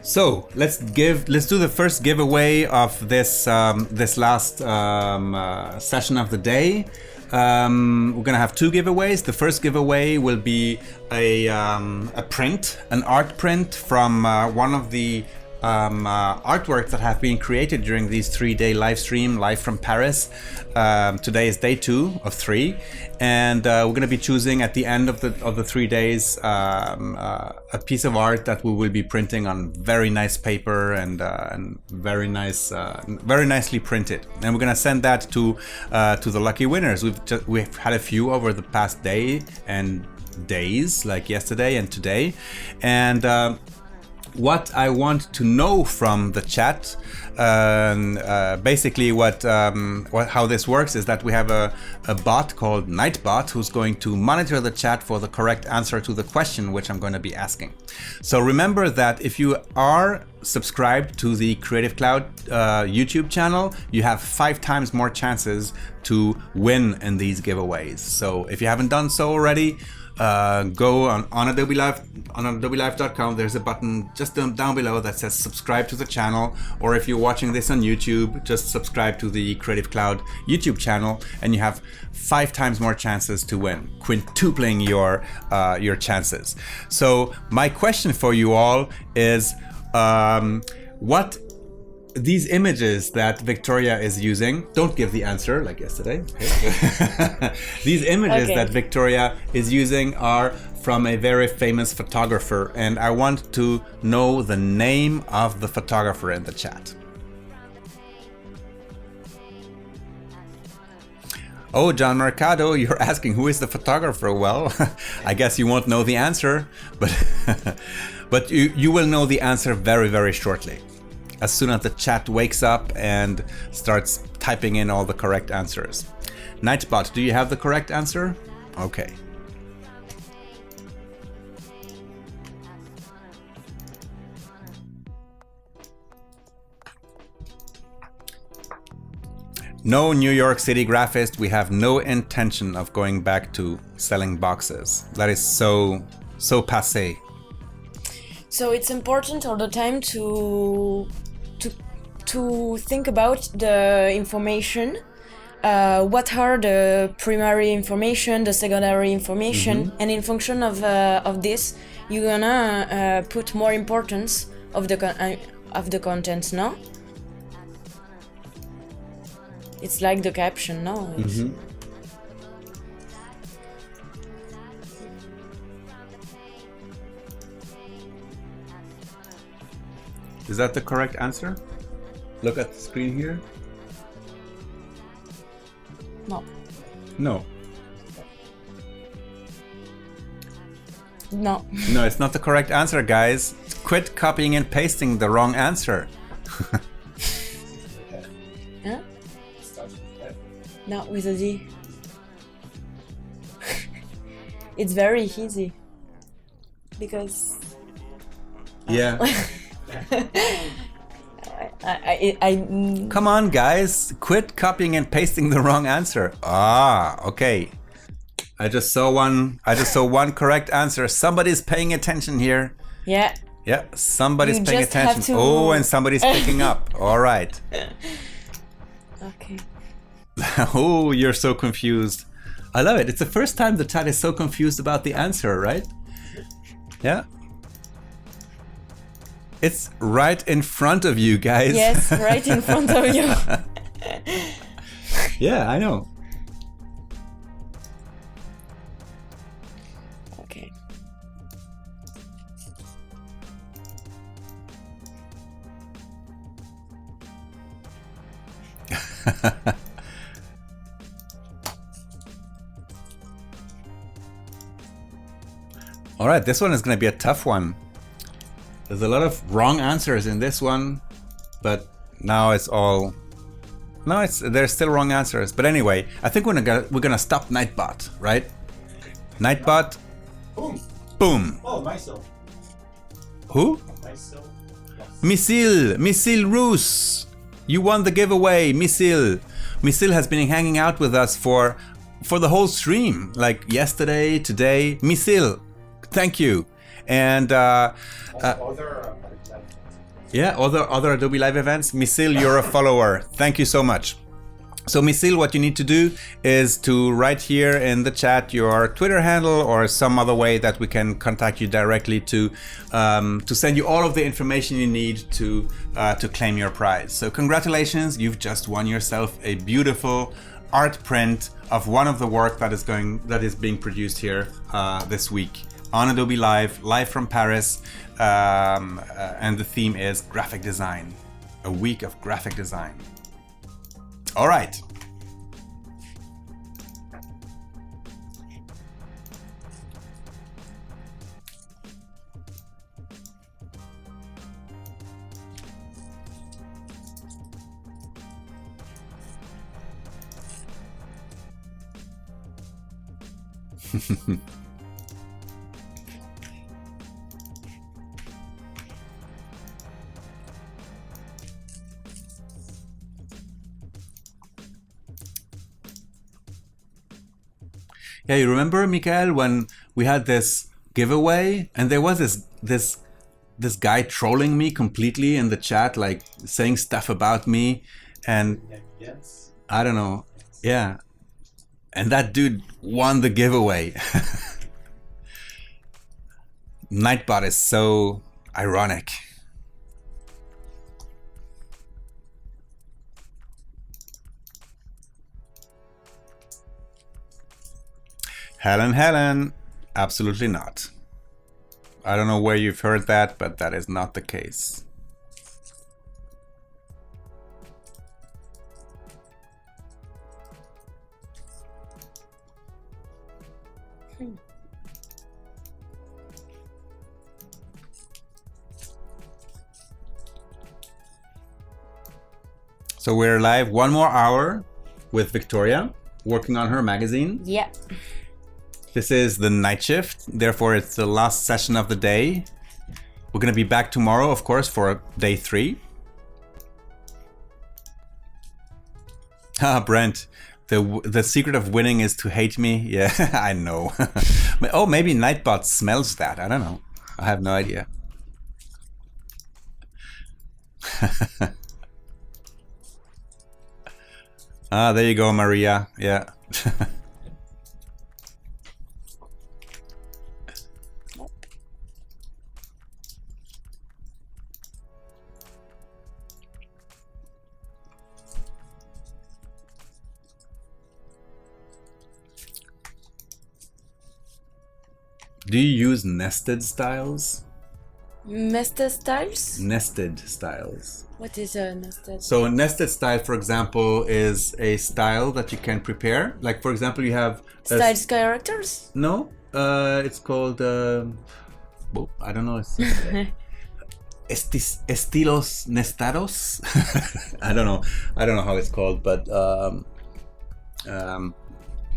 So let's do the first giveaway of this last session of the day. We're gonna have 2 giveaways. The first giveaway will be a print, an art print from one of the artworks that have been created during these 3-day live stream, live from Paris. Today is day 2 of 3, and we're going to be choosing at the end of the 3 days a piece of art that we will be printing on very nice paper and very nicely printed. And we're going to send that to the lucky winners. We've had a few over the past day and days, like yesterday and today, and what I want to know from the chat, basically how this works is that we have a bot called Nightbot who's going to monitor the chat for the correct answer to the question which I'm going to be asking. So remember that if you are subscribed to the Creative Cloud YouTube channel, you have 5 times more chances to win in these giveaways. So if you haven't done so already, go on Adobe Live, on adobelive.com. There's a button just down below that says subscribe to the channel, or if you're watching this on YouTube, just subscribe to the Creative Cloud YouTube channel and you have 5 times more chances to win, quintupling your chances. So my question for you all is, what these images that Victoria is using, don't give the answer like yesterday. Okay. These images that Victoria is using are from a very famous photographer, and I want to know the name of the photographer in the chat. Oh, John Mercado, you're asking who is the photographer? Well, I guess you won't know the answer, but you will know the answer very, very shortly, as soon as the chat wakes up and starts typing in all the correct answers. Nightbot, do you have the correct answer? Okay. No New York City graphist, we have no intention of going back to selling boxes. That is so passé. So it's important all the time to think about the information. What are the primary information, the secondary information, and in function of this, you're gonna put more importance of the content, no? It's like the caption, no? Is that the correct answer? Look at the screen here. No. No. No. No, it's not the correct answer, guys. Quit copying and pasting the wrong answer. Huh? Starts with F. No, with a D. It's very easy. Because... Yeah. I Come on, guys. Quit copying and pasting the wrong answer. Ah, okay. I just saw one correct answer. Somebody's paying attention here. Yeah. Yeah, somebody's You paying just have attention. to- Oh, and somebody's picking up. All right. Okay. Oh, you're so confused. I love it. It's the first time the chat is so confused about the answer, right? Yeah. It's right in front of you, guys. Yes, right in front of you. Yeah, I know. Okay. All right, this one is going to be a tough one. There's a lot of wrong answers in this one, but now it's all... No, there's still wrong answers. But anyway, I think we're gonna stop Nightbot, right? Nightbot, Boom. boom. Oh, myself. Who? Myself. Yes. Missile Roos. You won the giveaway, Missile. Missile has been hanging out with us for the whole stream, like yesterday, today. Missile, thank you. And Other yeah, other Adobe Live events. Missile, you're a follower. Thank you so much. So Missile, what you need to do is to write here in the chat your Twitter handle or some other way that we can contact you directly to send you all of the information you need to claim your prize. So congratulations, you've just won yourself a beautiful art print of one of the work that is being produced here this week on Adobe live from Paris, and the theme is graphic design, a week of graphic design. All right. Yeah, you remember, Mikael, when we had this giveaway and there was this guy trolling me completely in the chat, like saying stuff about me, and Yes. I don't know. Yeah. And that dude won the giveaway. Nightbot is so ironic. Helen, absolutely not. I don't know where you've heard that, but that is not the case. So we're live 1 more hour with Victoria, working on her magazine. Yeah. This is the night shift, therefore it's the last session of the day. We're gonna be back tomorrow, of course, for day 3. Brent, the secret of winning is to hate me. Yeah, I know. Oh, maybe Nightbot smells that. I don't know. I have no idea. There you go, Maria. Yeah. Do you use nested styles? Nested styles? Nested styles. What is a nested? So a nested style, for example, is a style that you can prepare. Like, for example, you have... Styles characters? No, it's called... well, I don't know. It's estilos nestados. I don't know. I don't know how it's called, but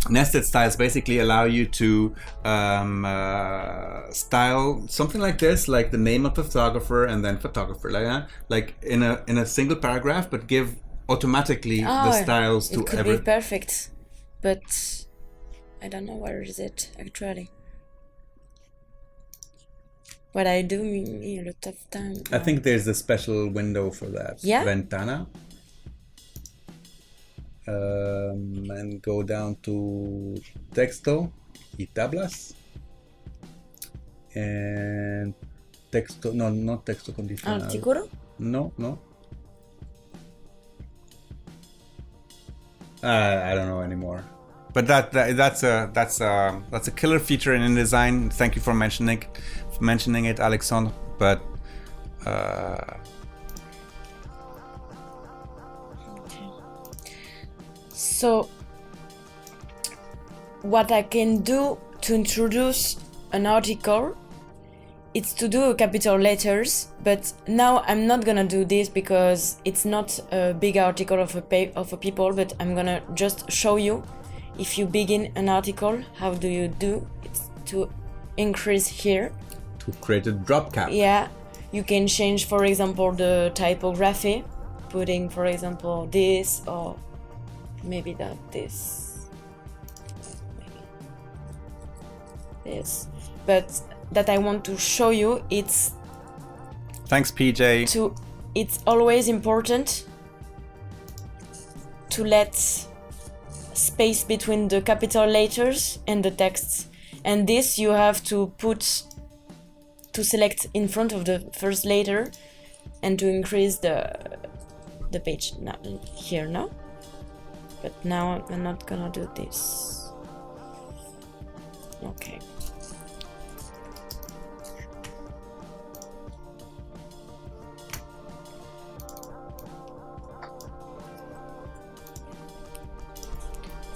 nested styles basically allow you to style something like this, like the name of the photographer and then photographer, like that, like in a single paragraph, but give automatically the styles to it could be perfect, but I don't know where is it actually. What I do me a lot of time. I think there's a special window for that. Yeah. Ventana. And go down to texto y tablas and texto, no, not texto condicional. Artículo? No. I don't know anymore. But that's a killer feature in InDesign. Thank you for mentioning it, Alexandre. But so what I can do to introduce an article, it's to do capital letters, but now I'm not gonna do this because it's not a big article of a people, but I'm gonna just show you. If you begin an article, how do you do? It's to increase here. To create a drop cap. Yeah, you can change, for example, the typography, putting, for example, this or maybe this, maybe this. But that I want to show you, it's thanks, PJ. It's always important to let space between the capital letters and the texts, and this you have to select in front of the first letter and to increase the page now here now. But now I'm not gonna do this. Okay.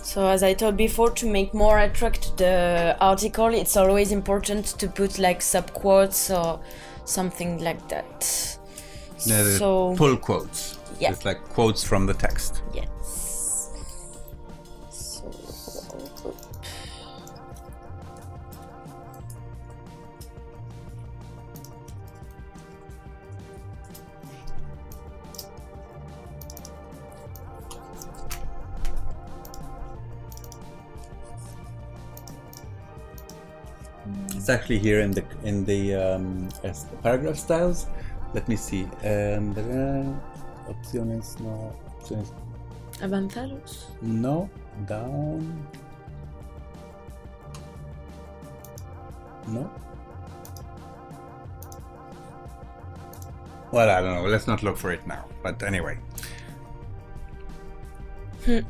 So as I told before, to make more attract the article, it's always important to put like sub-quotes or something like that. Yeah, so pull quotes. Yeah. It's like quotes from the text. Yes. So It's actually here in the paragraph styles. Let me see. Opciones, no. Opciones. avanzados. No. Down. No. Well, I don't know. Let's not look for it now. But anyway. Okay.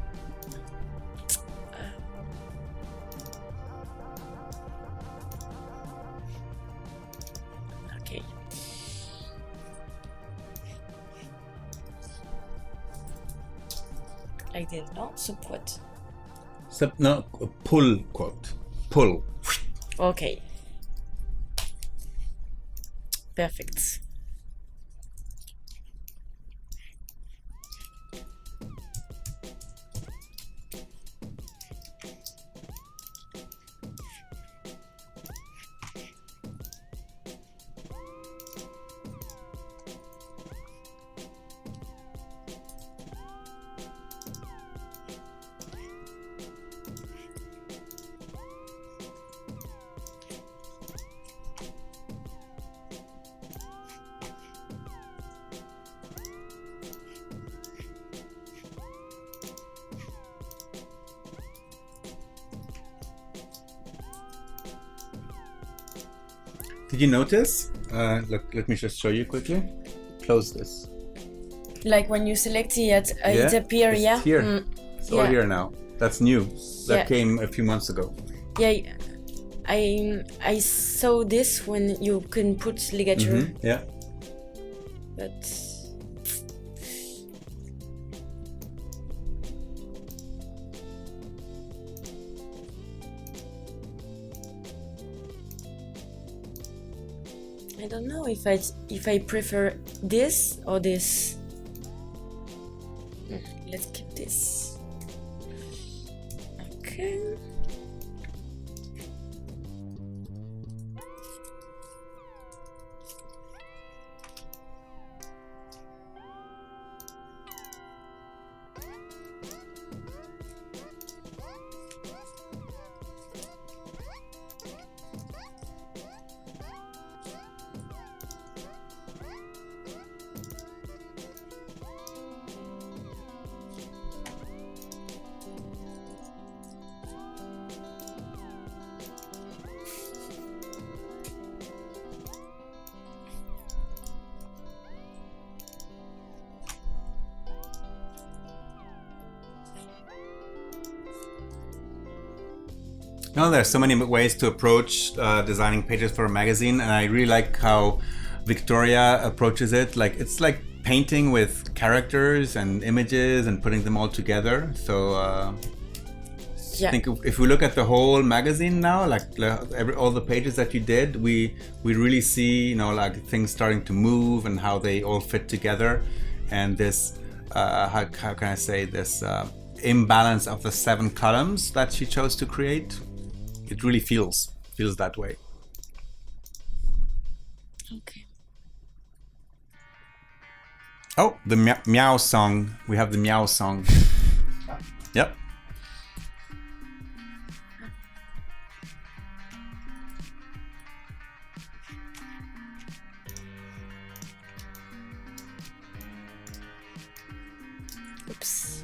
Like this, no? Sub-quote. No, pull quote. Pull. Okay. Perfect. Did you notice? Look, let me just show you quickly. Close this. Like when you select it, it appears. It's Yeah. here. It's all here now. That's new. That came a few months ago. Yeah. I saw this when you can put ligature. Yeah. But I don't know if I prefer this or this. Let's keep this. Okay. No, there's so many ways to approach designing pages for a magazine, and I really like how Victoria approaches it. Like it's like painting with characters and images and putting them all together. So I think if we look at the whole magazine now, like all the pages that you did, we really see, like things starting to move and how they all fit together, and this how can I say this imbalance of the 7 columns that she chose to create. It really feels that way. Okay. Oh, the meow song. We have the meow song. Yep. Oops.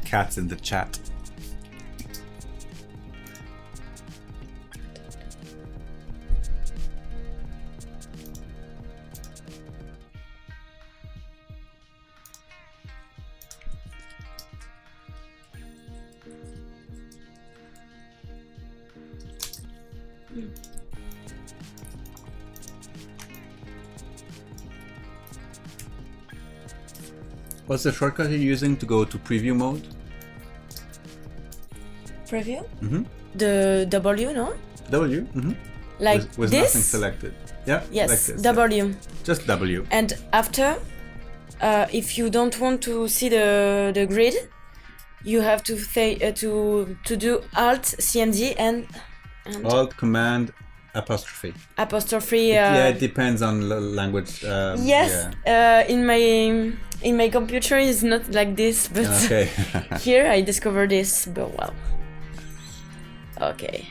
Cats in the chat. What's the shortcut you're using to go to preview mode? Preview? The W, no? W? Like with this? nothing selected. Yeah? Yes, like this. W. Just W. And after, if you don't want to see the grid, you have to to do Alt CMD and Alt Command apostrophe. Apostrophe. Yeah, it depends on language. Yes, yeah. in my computer is not like this, but Okay. here I discovered this. But well, okay.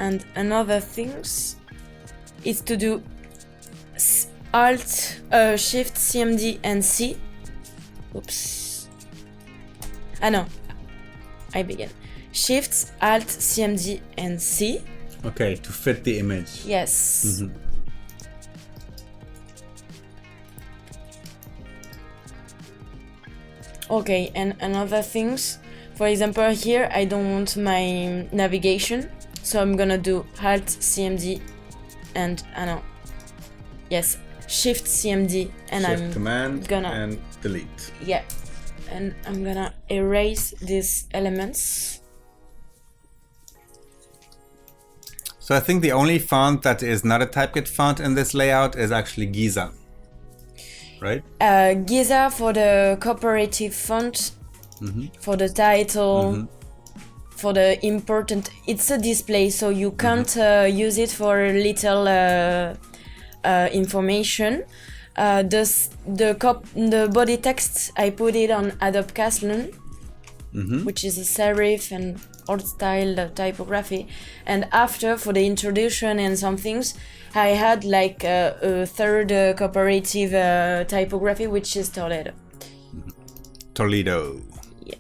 And another things is to do Alt, Shift, CMD and C. Oops. Ah no, I begin. Shift, Alt, CMD and C. Okay, to fit the image. Yes. Okay, and another things, for example, here I don't want my navigation, so I'm gonna do Alt CMD and yes, Shift CMD, and Shift Command gonna and delete. yeah, and I'm gonna erase these elements. So I think the only font that is not a Typekit font in this layout is actually Giza, right? Giza for the cooperative font, for the title, for the important. It's a display, so you can't use it for little information. The body text, I put it on Adobe Creative Cloud, which is a serif and old style typography. And after, for the introduction and some things, I had like a third cooperative typography, which is Toledo. Toledo. Yeah.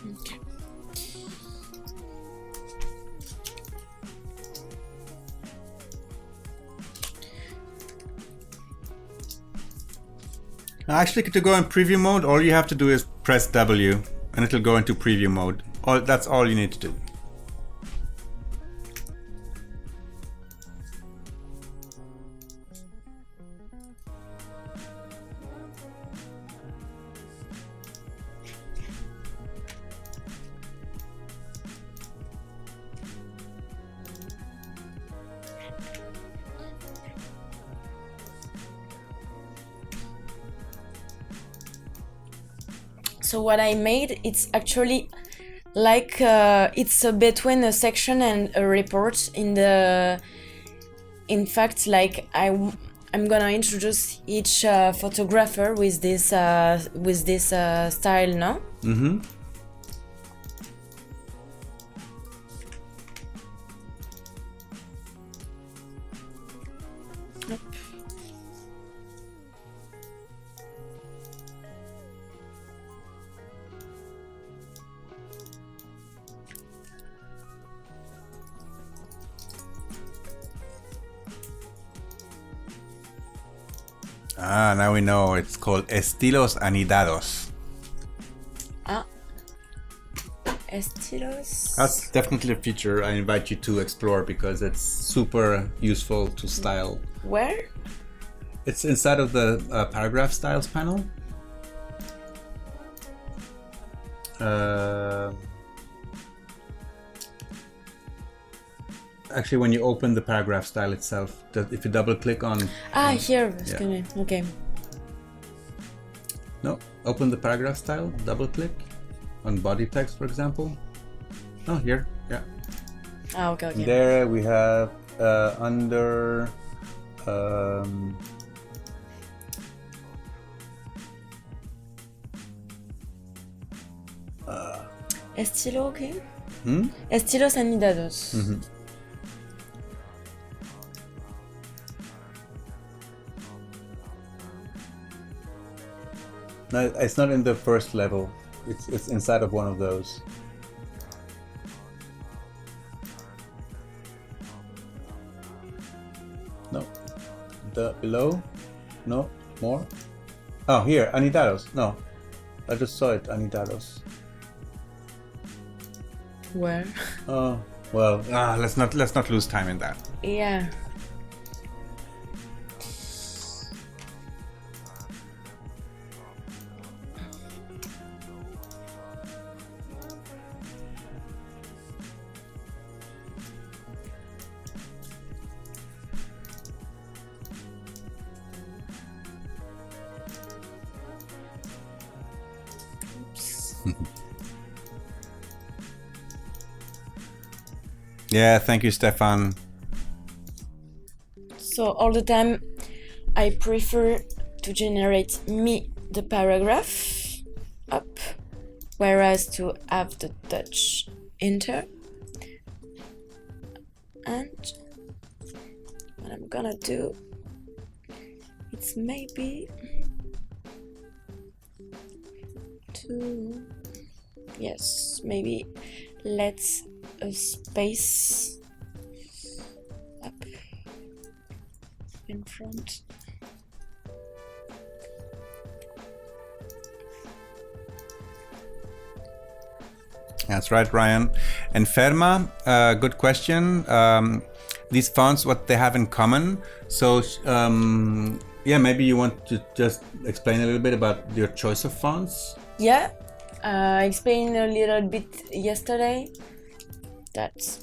Okay. Actually, to go in preview mode, all you have to do is press W and it'll go into preview mode. That's all you need to do. So what I made, it's actually like it's between a section and a report. In fact, like I'm gonna introduce each photographer with this style now. Ah, now we know it's called estilos anidados. Ah, estilos. That's definitely a feature I invite you to explore because it's super useful to style. Where? It's inside of the paragraph styles panel. Actually, when you open the paragraph style itself, if you double click on... Here, yeah. Okay. No, open the paragraph style, double click on body text, for example. Oh, here, yeah. Okay. There we have under... Estilo, okay. Estilos anidados. No, it's not in the first level. It's inside of one of those. No. The below? No. More? Oh, here, anidados. No. I just saw it, anidados. Where? Oh, well, let's not lose time in that. Yeah. Yeah, thank you, Stefan. So all the time I prefer to generate the paragraph up, whereas to have the touch enter. And what I'm gonna do, it's maybe maybe let's space up in front. That's right, Ryan. And Ferma, good question. These fonts, what they have in common. So, yeah, maybe you want to just explain a little bit about your choice of fonts? Yeah, I explained a little bit yesterday. That's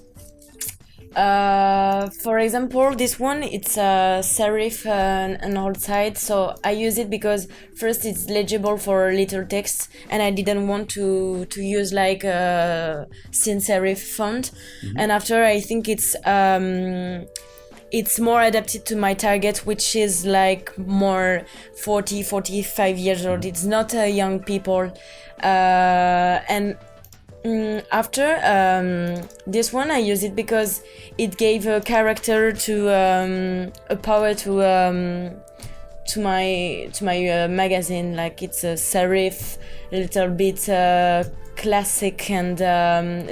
for example, this one, it's a serif and outside, so I use it because first it's legible for little text, and I didn't want to use like a sans serif font. And after, I think it's more adapted to my target, which is like more 40-45 years old. It's not young people, and after this one, I use it because it gave a character to a power to my magazine. Like it's a serif, a little bit classic and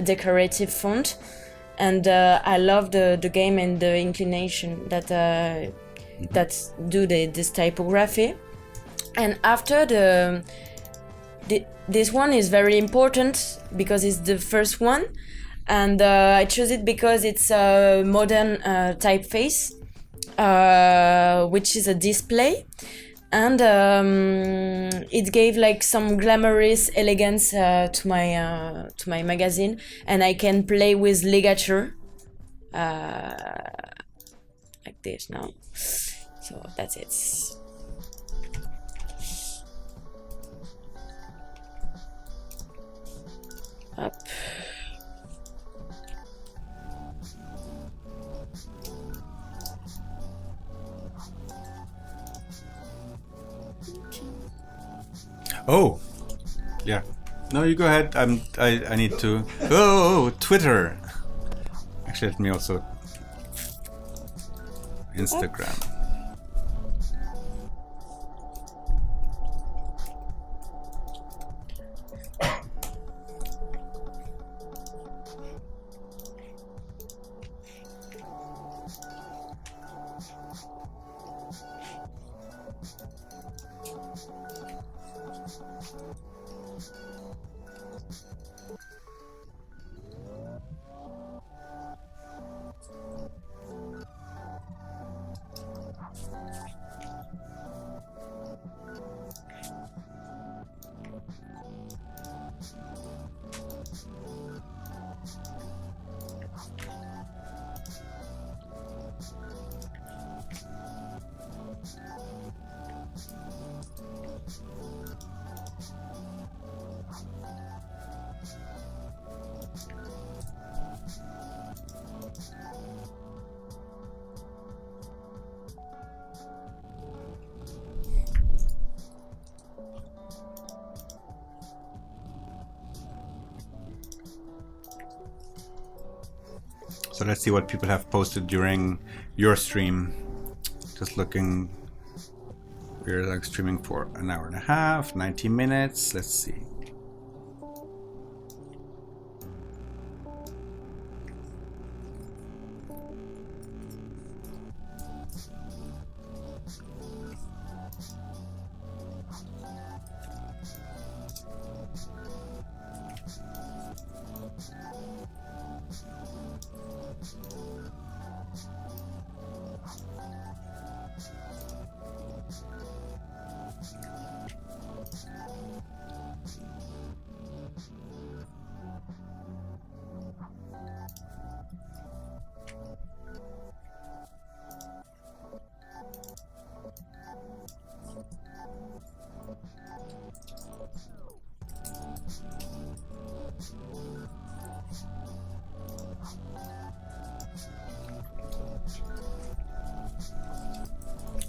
decorative font, and I love the game and the inclination that do this typography. And after this one is very important because it's the first one, and I chose it because it's a modern typeface, which is a display, and it gave like some glamorous elegance to my magazine, and I can play with ligature like this now. So that's it. Up. Oh, yeah. No, you go ahead. I need to. Oh, Twitter. Actually, let me also. Instagram. So let's see what people have posted during your stream. Just looking, we're like streaming for an hour and a half, 90 minutes. Let's see.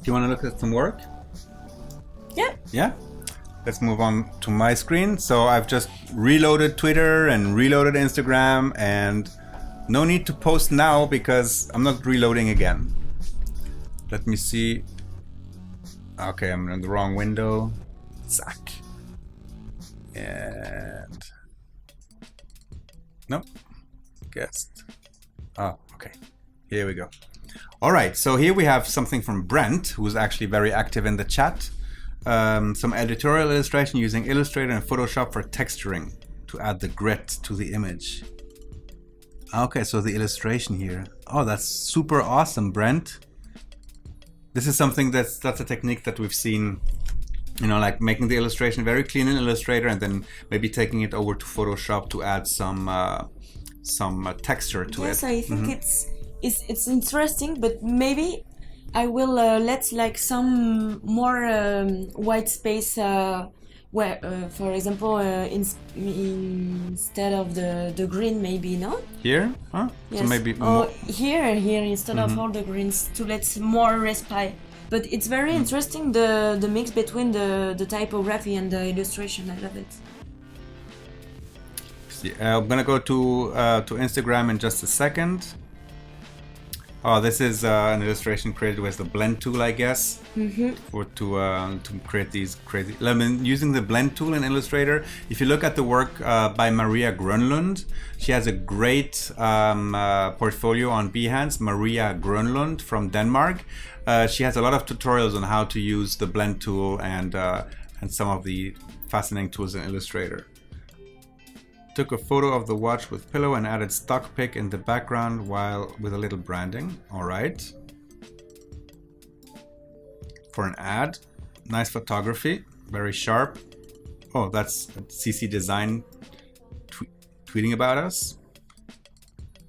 Do you want to look at some work? Yeah. Yeah? Let's move on to my screen. So I've just reloaded Twitter and reloaded Instagram, and no need to post now because I'm not reloading again. Let me see. Okay, I'm in the wrong window. Zack. And No, guest. Oh, okay. Here we go. All right, so here we have something from Brent, who's actually very active in the chat. Some editorial illustration using Illustrator and Photoshop for texturing to add the grit to the image. Okay, so the illustration here. Oh, that's super awesome, Brent. This is something that's a technique that we've seen, you know, like making the illustration very clean in Illustrator and then maybe taking it over to Photoshop to add some texture to it. Yes, I think it's interesting, but maybe I will let like some more white space where, for example, instead of the green, maybe no. Here, huh? Yes. So maybe here instead of all the greens to let more respite. But it's very interesting the mix between the typography and the illustration. I love it. I'm gonna go to Instagram in just a second. Oh, this is an illustration created with the blend tool, I guess, to create these crazy. I mean, using the blend tool in Illustrator. If you look at the work by Maria Grönlund, she has a great portfolio on Behance. Maria Grönlund from Denmark. She has a lot of tutorials on how to use the blend tool and some of the fascinating tools in Illustrator. Took a photo of the watch with pillow and added stock pic in the background while with a little branding. All right. For an ad. Nice photography. Very sharp. Oh, that's CC Design tweeting about us.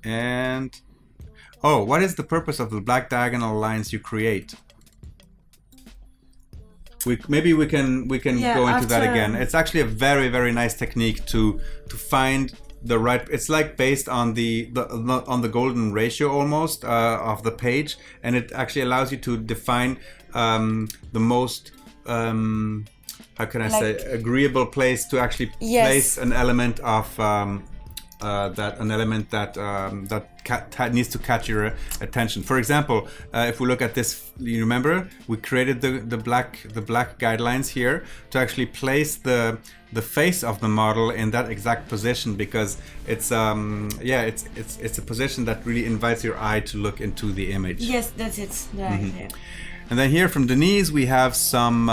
And oh, what is the purpose of the black diagonal lines you create? Maybe we can go into that again. It's actually a very nice technique to find the right. It's like based on the golden ratio almost of the page, and it actually allows you to define the most how can I say agreeable place to actually place an element of that needs to catch your attention. For example, if we look at this, you remember we created the black guidelines here to actually place the face of the model in that exact position, because it's it's a position that really invites your eye to look into the image. Yes, that's it. Yeah. And then here from Denise we have some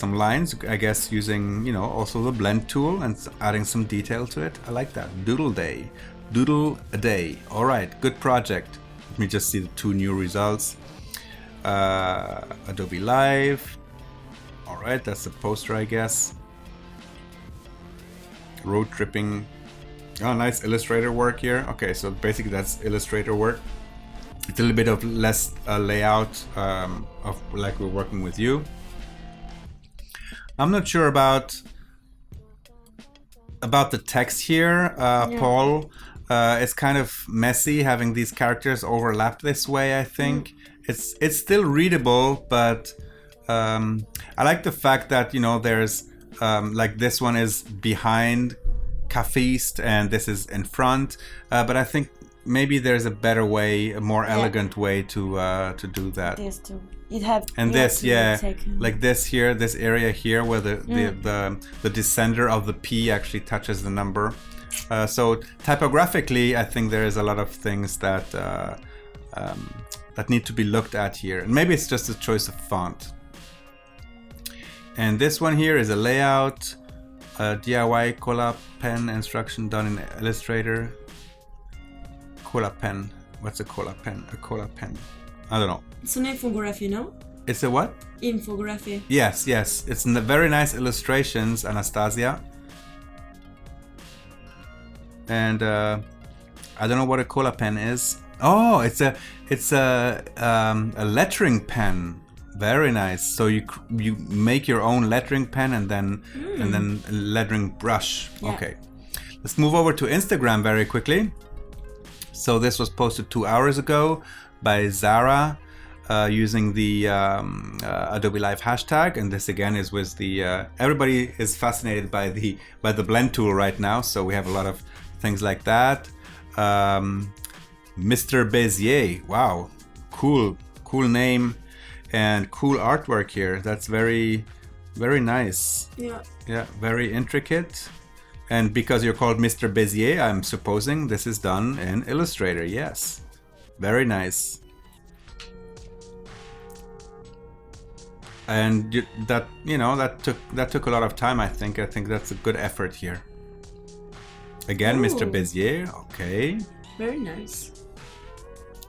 lines, I guess, using, you know, also the blend tool and adding some detail to it. I like that. Doodle a day. All right, good project. Let me just see the two new results. Adobe Live. All right, that's the poster, I guess. Road tripping. Oh, nice Illustrator work here. Okay, so basically that's Illustrator work. It's a little bit of less layout of like we're working with you. I'm not sure about the text here, Paul. It's kind of messy having these characters overlap this way, I think. It's still readable, but I like the fact that, you know, there's like this one is behind Cafeist and this is in front, but I think maybe there's a better way, a more elegant way to do that. There's two. It have and this, like this here, this area here where the descender of the P actually touches the number. So typographically, I think there is a lot of things that that need to be looked at here, and maybe it's just a choice of font. And this one here is a layout, DIY Cola pen instruction done in Illustrator. Cola pen. What's a Cola pen? A Cola pen. I don't know. It's an infography, no? It's a what? Infography. Yes. It's in the very nice illustrations, Anastasia. And I don't know what a Cola pen is. Oh, it's a lettering pen. Very nice. So you make your own lettering pen and then a lettering brush. Yeah. Okay. Let's move over to Instagram very quickly. So this was posted 2 hours ago by Zara using the Adobe Live hashtag, and this again is with the everybody is fascinated by the blend tool right now, so we have a lot of things like that. Mr. Bezier, wow, cool name and cool artwork here. That's very nice. Yeah, very intricate. And because you're called Mr. Bezier, I'm supposing this is done in Illustrator. Yes. Very nice. And that, you know, that took a lot of time, I think. I think that's a good effort here. Again, Ooh. Mr. Bezier. Okay. Very nice.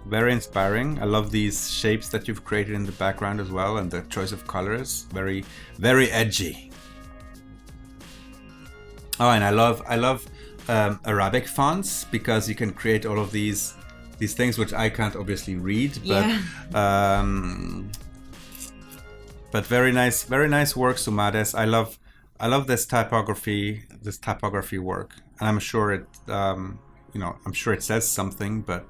Very inspiring. I love these shapes that you've created in the background as well, and the choice of colors. Very, very edgy. Oh, and I love Arabic fonts, because you can create all of these things which I can't obviously read, but Yeah. But very nice work, Sumades. I love this typography work, and I'm sure it I'm sure it says something, but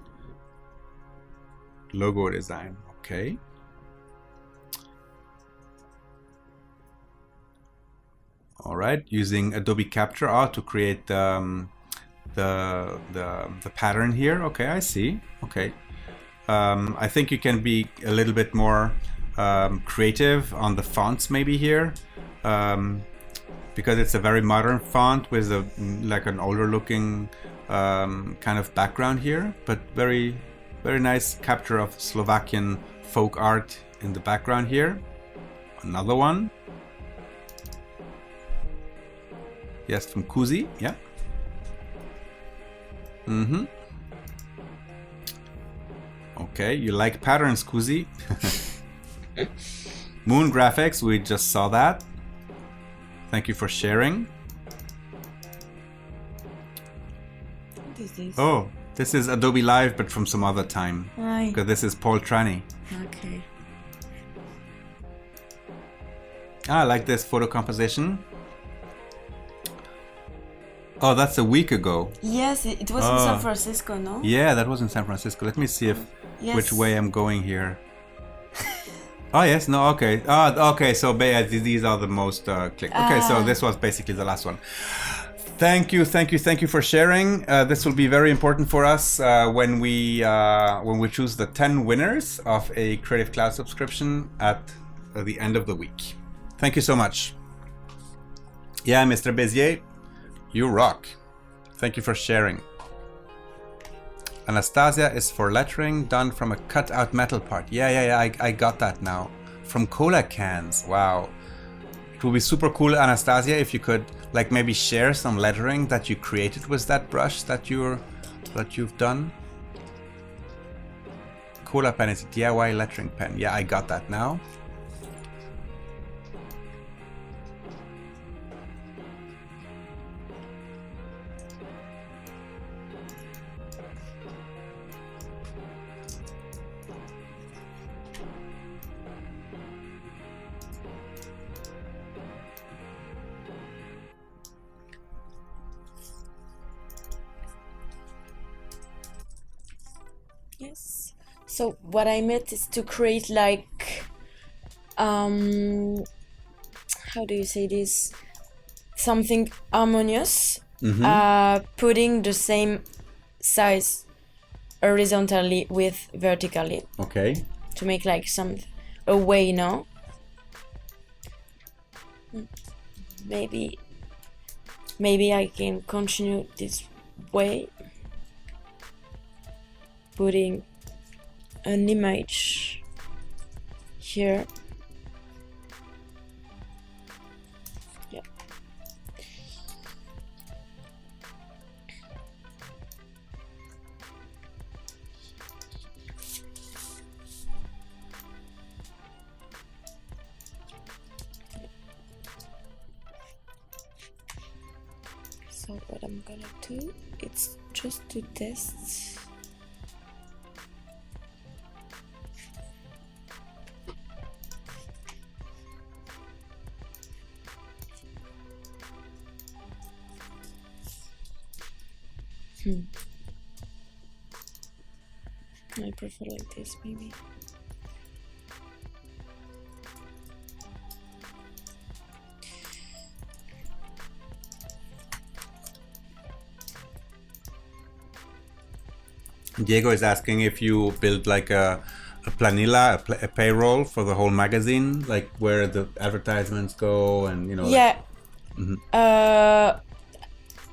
logo design, okay. All right, using Adobe Capture Art to create the pattern here. Okay, I see. Okay, I think you can be a little bit more creative on the fonts maybe here, because it's a very modern font with like an older looking kind of background here, but very nice capture of Slovakian folk art in the background here. Another one. Yes, from Kuzi, yeah. Okay, you like patterns, Kuzi. Moon Graphics, we just saw that. Thank you for sharing. What is this? Oh, this is Adobe Live, but from some other time. Hi. Because this is Paul Trani. Okay. I like this photo composition. Oh, that's a week ago. Yes, it was in San Francisco, no? Yeah, that was in San Francisco. Let me see if Yes. which way I'm going here. Oh yes, no, okay. Okay, so these are the most clicked. Okay, so this was basically the last one. Thank you for sharing. This will be very important for us when we choose the 10 winners of a Creative Cloud subscription at the end of the week. Thank you so much. Yeah, Mr. Bezier, you rock. Thank you for sharing. Anastasia is for lettering done from a cut-out metal part. Yeah, I got that now. From cola cans. Wow. It would be super cool, Anastasia, if you could like maybe share some lettering that you created with that brush that you've done. Cola pen is a DIY lettering pen. Yeah, I got that now. Yes. So what I meant is to create like, how do you say this? Something harmonious, putting the same size horizontally with vertically. Okay. To make like a way, no? Maybe I can continue this way. Putting an image here. Yeah. So what I'm gonna do, it's just to test. I prefer like this, maybe. Diego is asking if you build like a planilla, a payroll for the whole magazine, like where the advertisements go and, you know. Yeah. Like,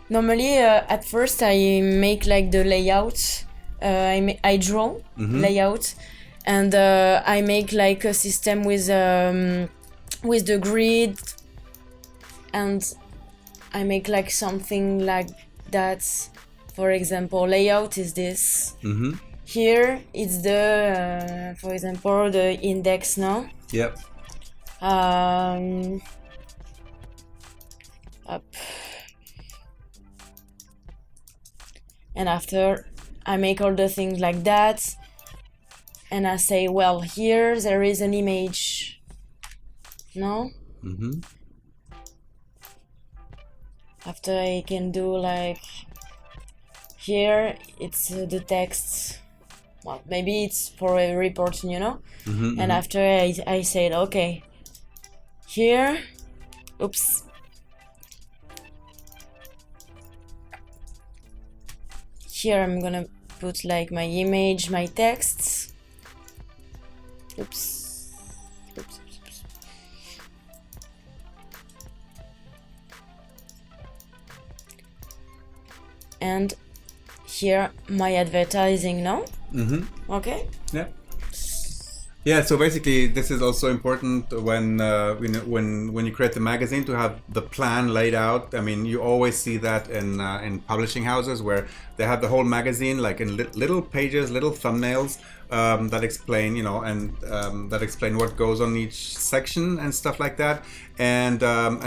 Normally, at first, I make like the layout. I draw layout, and I make like a system with the grid, and I make like something like that. For example, layout is this. Here it's the, for example, the index now. Yep. Up. And after I make all the things like that, and I say, well, here there is an image. No? After I can do like, here it's the text. Well, maybe it's for a report, you know? And after I said, okay, here, oops. Here I'm gonna put like my image, my texts. Oops. And here my advertising now. Okay. Yeah. Yeah, so basically this is also important when when you create the magazine, to have the plan laid out. I mean, you always see that in publishing houses where they have the whole magazine like in little pages, little thumbnails that explain, and that explain what goes on each section and stuff like that. And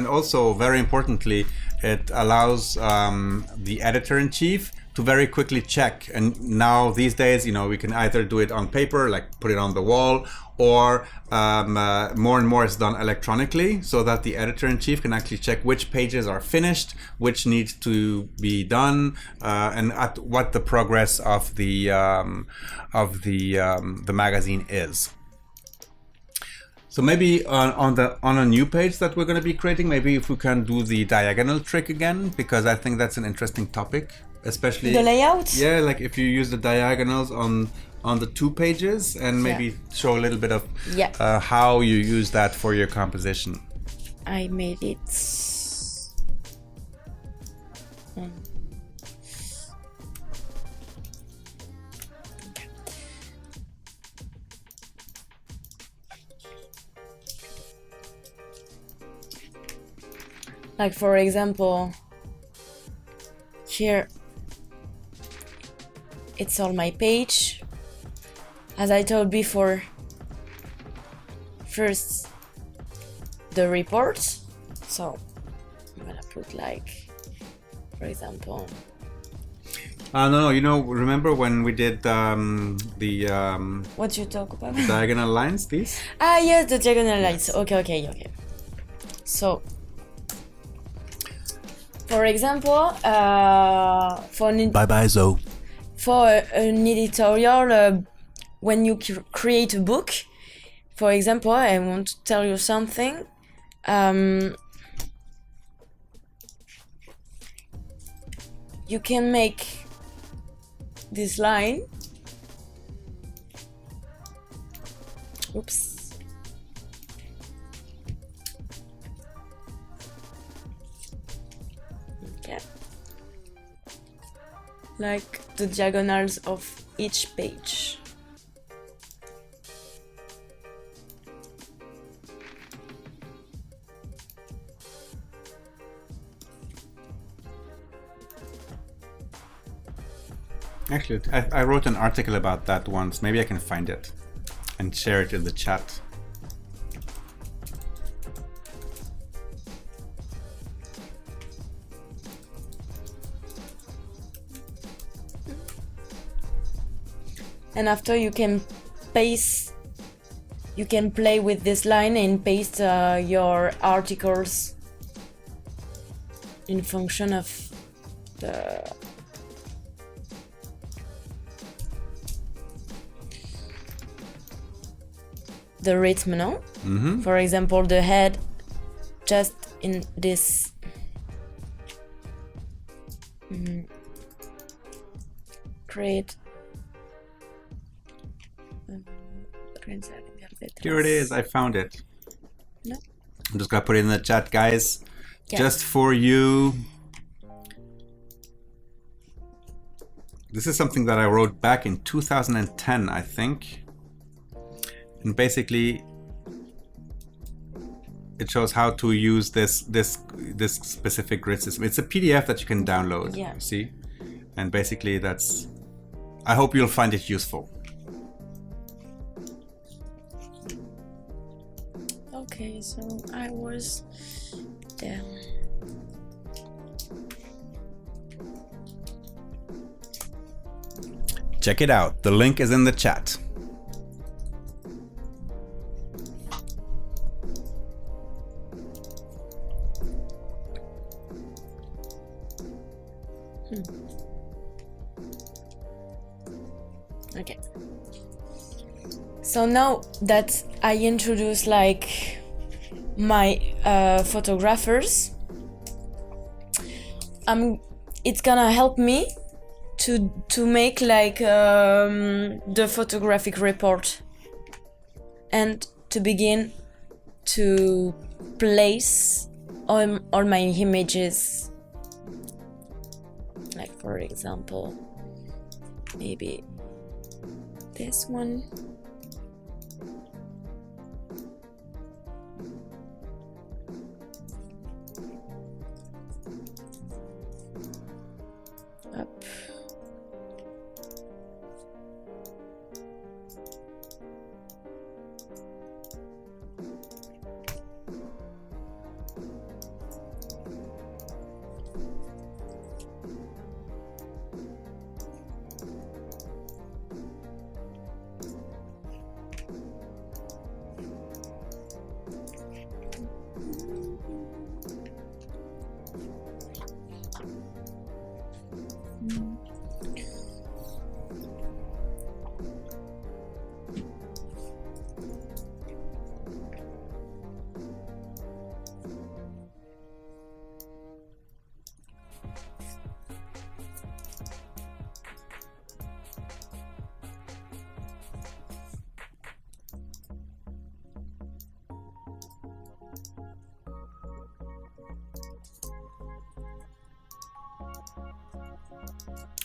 also, very importantly, it allows the editor-in-chief to very quickly check. And now these days, we can either do it on paper, like put it on the wall, or more and more it's done electronically, so that the editor-in-chief can actually check which pages are finished, which needs to be done, and at what the progress of the magazine is. So maybe on a new page that we're going to be creating, maybe if we can do the diagonal trick again, because I think that's an interesting topic. Especially the layout. Yeah, like if you use the diagonals on the 2 pages, and maybe show a little bit of how you use that for your composition. I made it. Like, for example, here it's all my page. As I told before, first the report. So I'm gonna put like, for example, no, remember when we did what you talk about? diagonal lines, these? Yes, the diagonal lines. Okay. So, for example, Bye, Zoe. For an editorial, when you create a book, for example, I want to tell you something. You can make this line. Oops. Okay. Like the diagonals of each page. Actually, I wrote an article about that once. Maybe I can find it and share it in the chat. And after you can paste, you can play with this line and paste your articles in function of the rhythm, no? Mm-hmm. For example, the head just in this create. Here it is. I found it. No. I'm just gonna put it in the chat, guys. Yeah. Just for you. This is something that I wrote back in 2010, I think. And basically, it shows how to use this specific grid system. It's a PDF that you can download. Yeah. See, and basically that's. I hope you'll find it useful. Okay, so I was there. Check it out. The link is in the chat. Okay. So now that I introduce like my photographers, it's gonna help me to make like the photographic report and to begin to place all my images. Like for example, maybe this one. Up.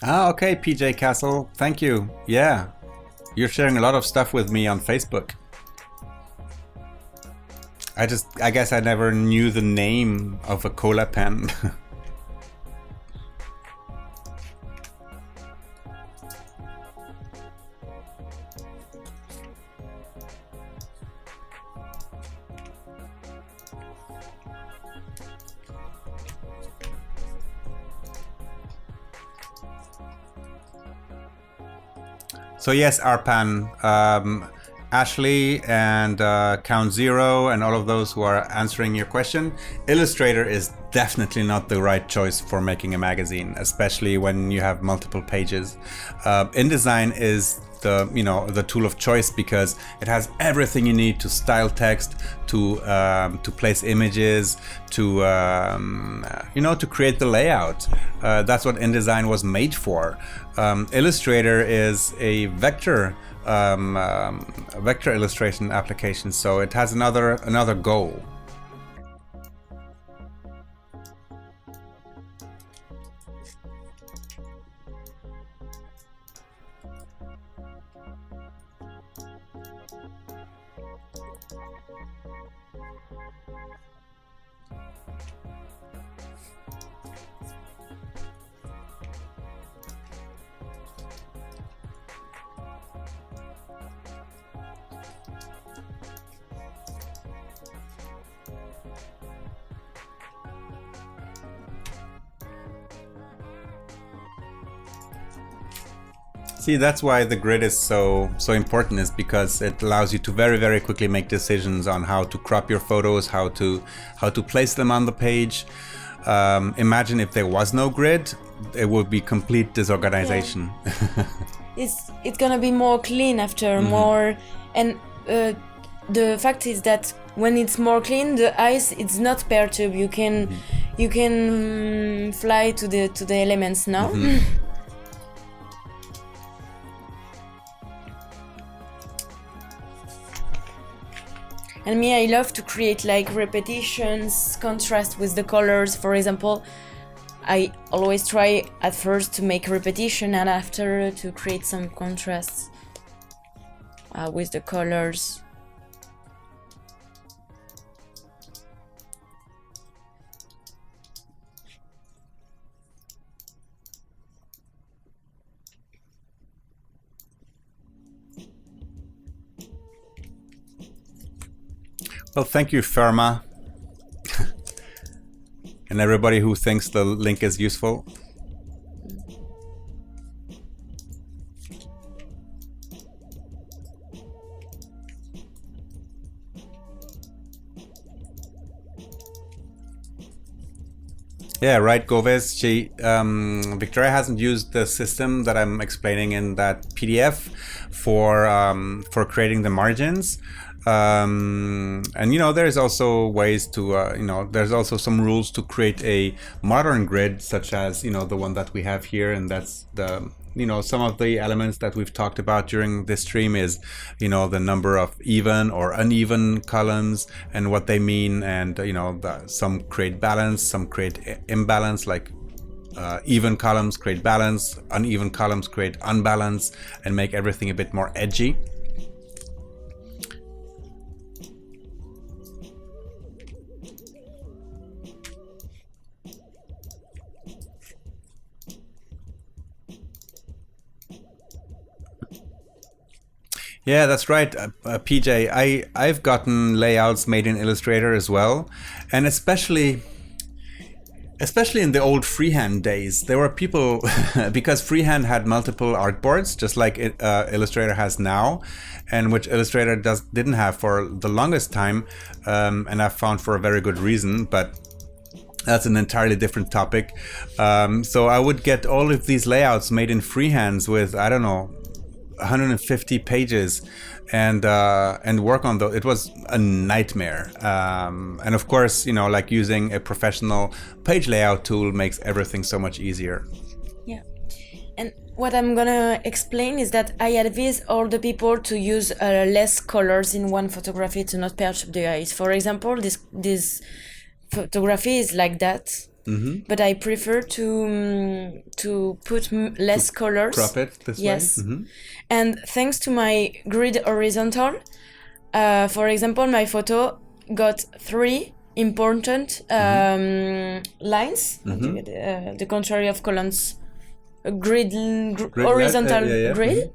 Ah, okay, PJ Castle. Thank you. Yeah, you're sharing a lot of stuff with me on Facebook. I guess I never knew the name of a cola pen. So yes, Arpan, Ashley and Count Zero and all of those who are answering your question, Illustrator is definitely not the right choice for making a magazine, especially when you have multiple pages. InDesign is the tool of choice because it has everything you need to style text, to place images, to to create the layout. That's what InDesign was made for. Illustrator is a vector illustration application, so it has another goal. See, that's why the grid is so important, is because it allows you to very, very quickly make decisions on how to crop your photos, how to place them on the page. Imagine if there was no grid, it would be complete disorganization. Yeah. It's gonna be more clean after, more, and the fact is that when it's more clean, the eyes it's not perturbed. You can fly to the elements now. And me, I love to create like repetitions, contrast with the colors. For example, I always try at first to make repetition and after to create some contrasts with the colors. Well, thank you, Ferma. And everybody who thinks the link is useful. Yeah, right, Goves. Victoria hasn't used the system that I'm explaining in that PDF for creating the margins. And you know, there's also ways to there's also some rules to create a modern grid, such as the one that we have here, and that's the some of the elements that we've talked about during this stream is the number of even or uneven columns and what they mean, and some create balance, some create imbalance, like even columns create balance, uneven columns create unbalance and make everything a bit more edgy. Yeah, that's right, PJ. I've gotten layouts made in Illustrator as well, and especially in the old freehand days, there were people because freehand had multiple artboards, just like Illustrator has now, and which Illustrator didn't have for the longest time, and I've found for a very good reason, but that's an entirely different topic. So I would get all of these layouts made in freehands with, I don't know, 150 pages and work on those. It was a nightmare, and of course like using a professional page layout tool makes everything so much easier. Yeah, and what I'm gonna explain is that I advise all the people to use less colors in one photography to not perturb the eyes. For example, this photography is like that. Mm-hmm. But I prefer to put less colors. Crop it this way? Mm-hmm. And thanks to my grid horizontal, for example, my photo got 3 important lines, the contrary of columns, grid horizontal grid.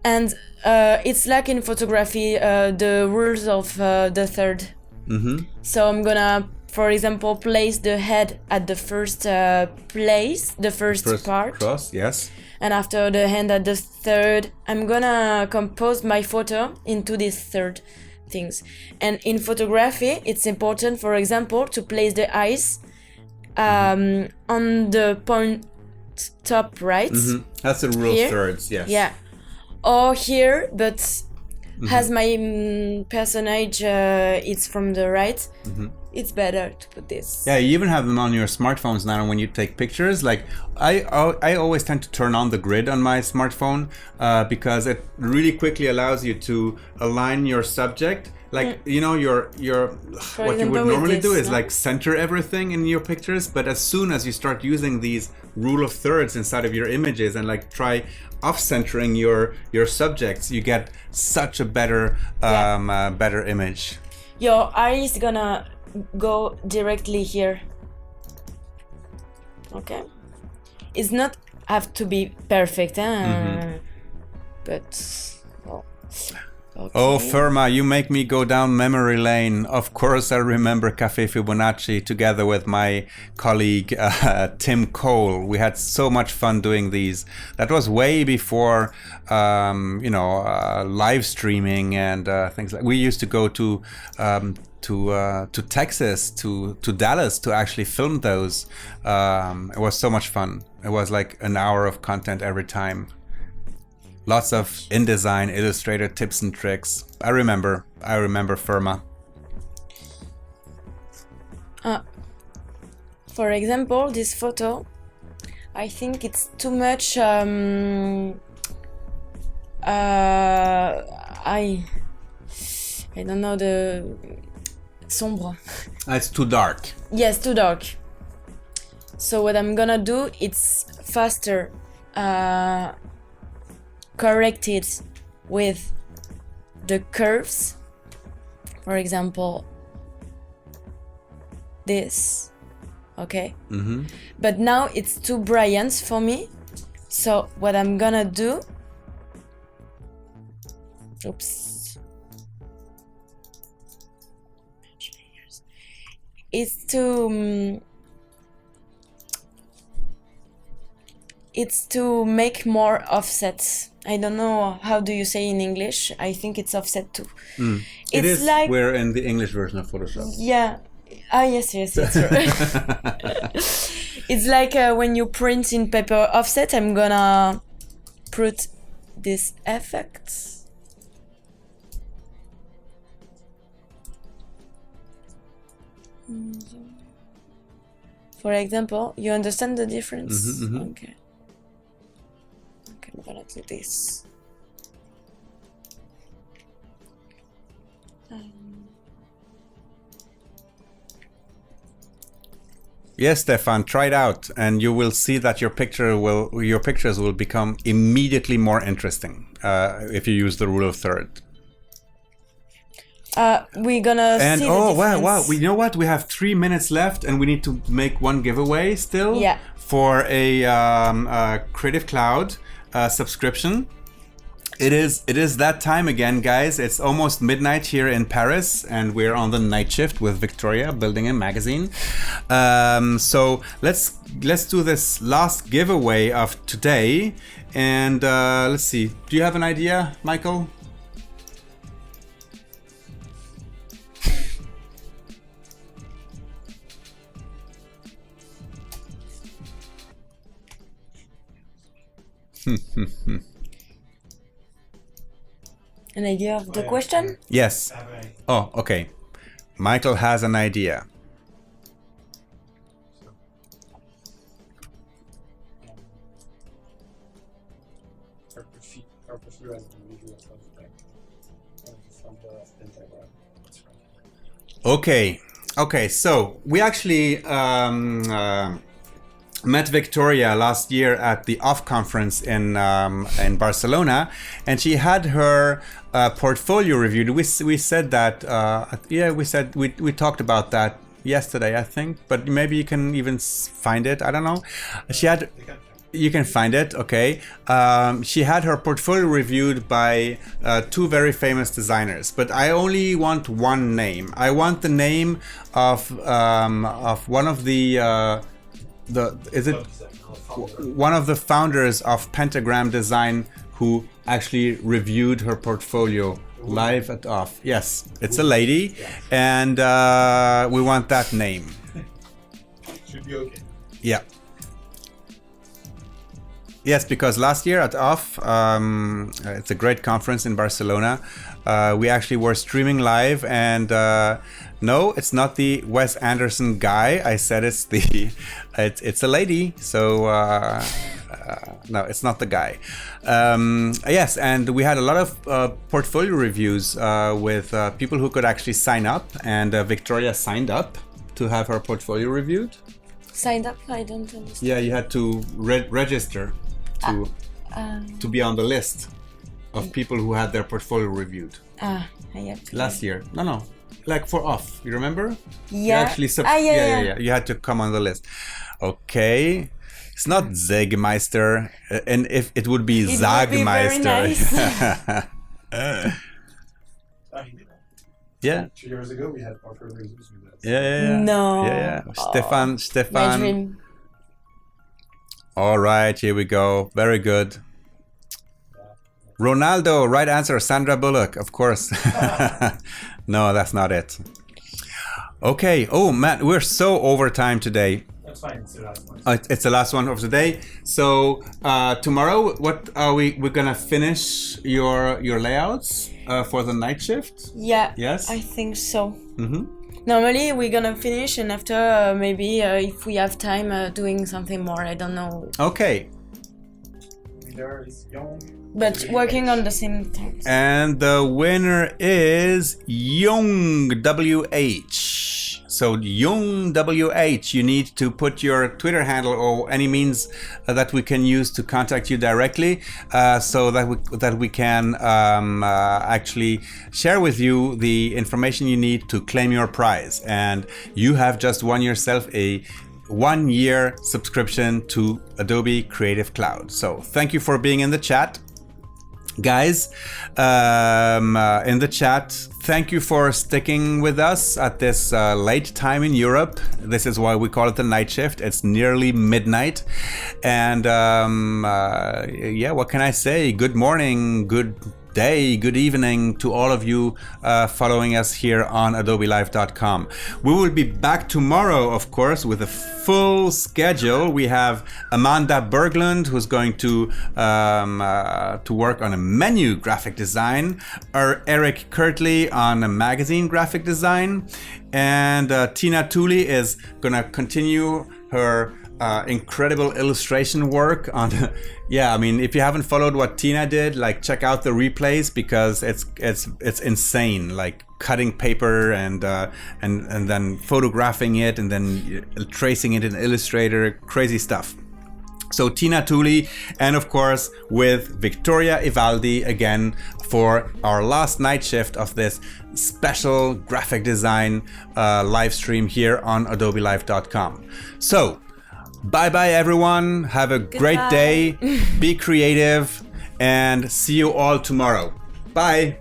And it's like in photography, the rules of the third. Mm-hmm. So I'm gonna, for example, place the head at the first place, the first part. Cross, yes. And after the hand at the third, I'm gonna compose my photo into these third things. And in photography, it's important, for example, to place the eyes on the point top right. Mm-hmm. That's the rule of thirds, yes. Yeah. Or here, but as my personage, it's from the right. Mm-hmm. It's better to put this. Yeah, you even have them on your smartphones now when you take pictures. Like I always tend to turn on the grid on my smartphone because it really quickly allows you to align your subject. Like your what you would normally do is like center everything in your pictures, but as soon as you start using these rule of thirds inside of your images and like try off-centering your subjects, you get such a better better image. Your eye is gonna go directly here. Okay, it's not have to be perfect, but okay. Oh, Firma, you make me go down memory lane. Of course, I remember Café Fibonacci together with my colleague Tim Cole. We had so much fun doing these. That was way before, live streaming and things like. We used to go to Texas, to Dallas to actually film those. It was so much fun. It was like an hour of content every time. Lots of InDesign, Illustrator tips and tricks. I remember Firma. For example, this photo, I think it's too much. I don't know the sombre. It's too dark. Yes, too dark. So what I'm gonna do, it's faster correct it with the curves. For example, this, okay? But now it's too bright for me. So what I'm gonna do, oops, is to make more offsets. I don't know how do you say in English. I think it's offset too. It It's is. like, We're in the English version of Photoshop. yeah. Ah, yes, it's true. It's like when you print in paper offset. I'm gonna put this effect. For example, you understand the difference? Okay. Okay, I'm gonna do this. Yes, Stefan, try it out, and you will see that your pictures will become immediately more interesting if you use the rule of third. We're gonna And see the wow, difference. wow! You know what? We have 3 minutes left, and we need to make one giveaway still. Yeah. For a Creative Cloud subscription. It is that time again, guys. It's almost midnight here in Paris, and we're on the night shift with Victoria building a magazine. So let's do this last giveaway of today, and let's see. Do you have an idea, Michael? An idea of the question? Yes. Oh, okay. Michael has an idea. Okay. Okay. So we actually met Victoria last year at the OFF conference in Barcelona, and she had her portfolio reviewed. We said that we talked about that yesterday, I think, but maybe you can even find it. I don't know. You can find it, okay. She had her portfolio reviewed by 2 very famous designers, but I only want one name. I want the name of one of one of the founders of Pentagram Design who actually reviewed her portfolio live at OFF. Yes, it's a lady, and we want that name. Should be okay. Yeah. Yes, because last year at OFF, it's a great conference in Barcelona. We actually were streaming live, and no, it's not the Wes Anderson guy. I said it's a lady. So no, it's not the guy. Yes, and we had a lot of portfolio reviews with people who could actually sign up, and Victoria signed up to have her portfolio reviewed. Signed up? I don't understand. Yeah, you had to register to be on the list of people who had their portfolio reviewed. I have to. Last year. No. Like for OFF, you remember? Yeah. You actually yeah. You had to come on the list. Okay. It's not Zegmeister, and if it would be Zagmeister. Yeah. 2 years ago, we had portfolio reviews with that. Yeah. No. Yeah. My Stefan. dream. All right, here we go. Very good. Ronaldo, right answer. Sandra Bullock, of course. No, that's not it. Okay. Oh man, we're so over time today. That's fine. It's the last one. It's the last one of the day. So tomorrow, what are we're gonna finish your layouts for the night shift? Yeah. Yes? I think so. Mm-hmm. Normally we're gonna finish, and after maybe if we have time doing something more. I don't know. Okay. Winner is Young. But working on the same things. And the winner is Young WH. So Jung WH, you need to put your Twitter handle or any means that we can use to contact you directly, so that we can actually share with you the information you need to claim your prize. And you have just won yourself a 1-year subscription to Adobe Creative Cloud. So thank you for being in the chat. Guys, in the chat, thank you for sticking with us at this late time in Europe. This is why we call it the night shift. It's nearly midnight. And yeah, what can I say? Good morning, good day, good evening to all of you following us here on adobelive.com. We will be back tomorrow, of course, with a full schedule. We have Amanda Berglund, who's going to work on a menu graphic design, or Eric Kirtley on a magazine graphic design, and Tina Tooley is gonna continue her incredible illustration work on yeah, I mean, if you haven't followed what Tina did, like, check out the replays, because it's insane, like cutting paper and then photographing it and then tracing it in Illustrator, crazy stuff. So Tina Tooley, and of course with Victoria Ivaldy again for our last night shift of this special graphic design live stream here on adobelive.com. So bye bye everyone, have a great day, be creative, and see you all tomorrow. Bye.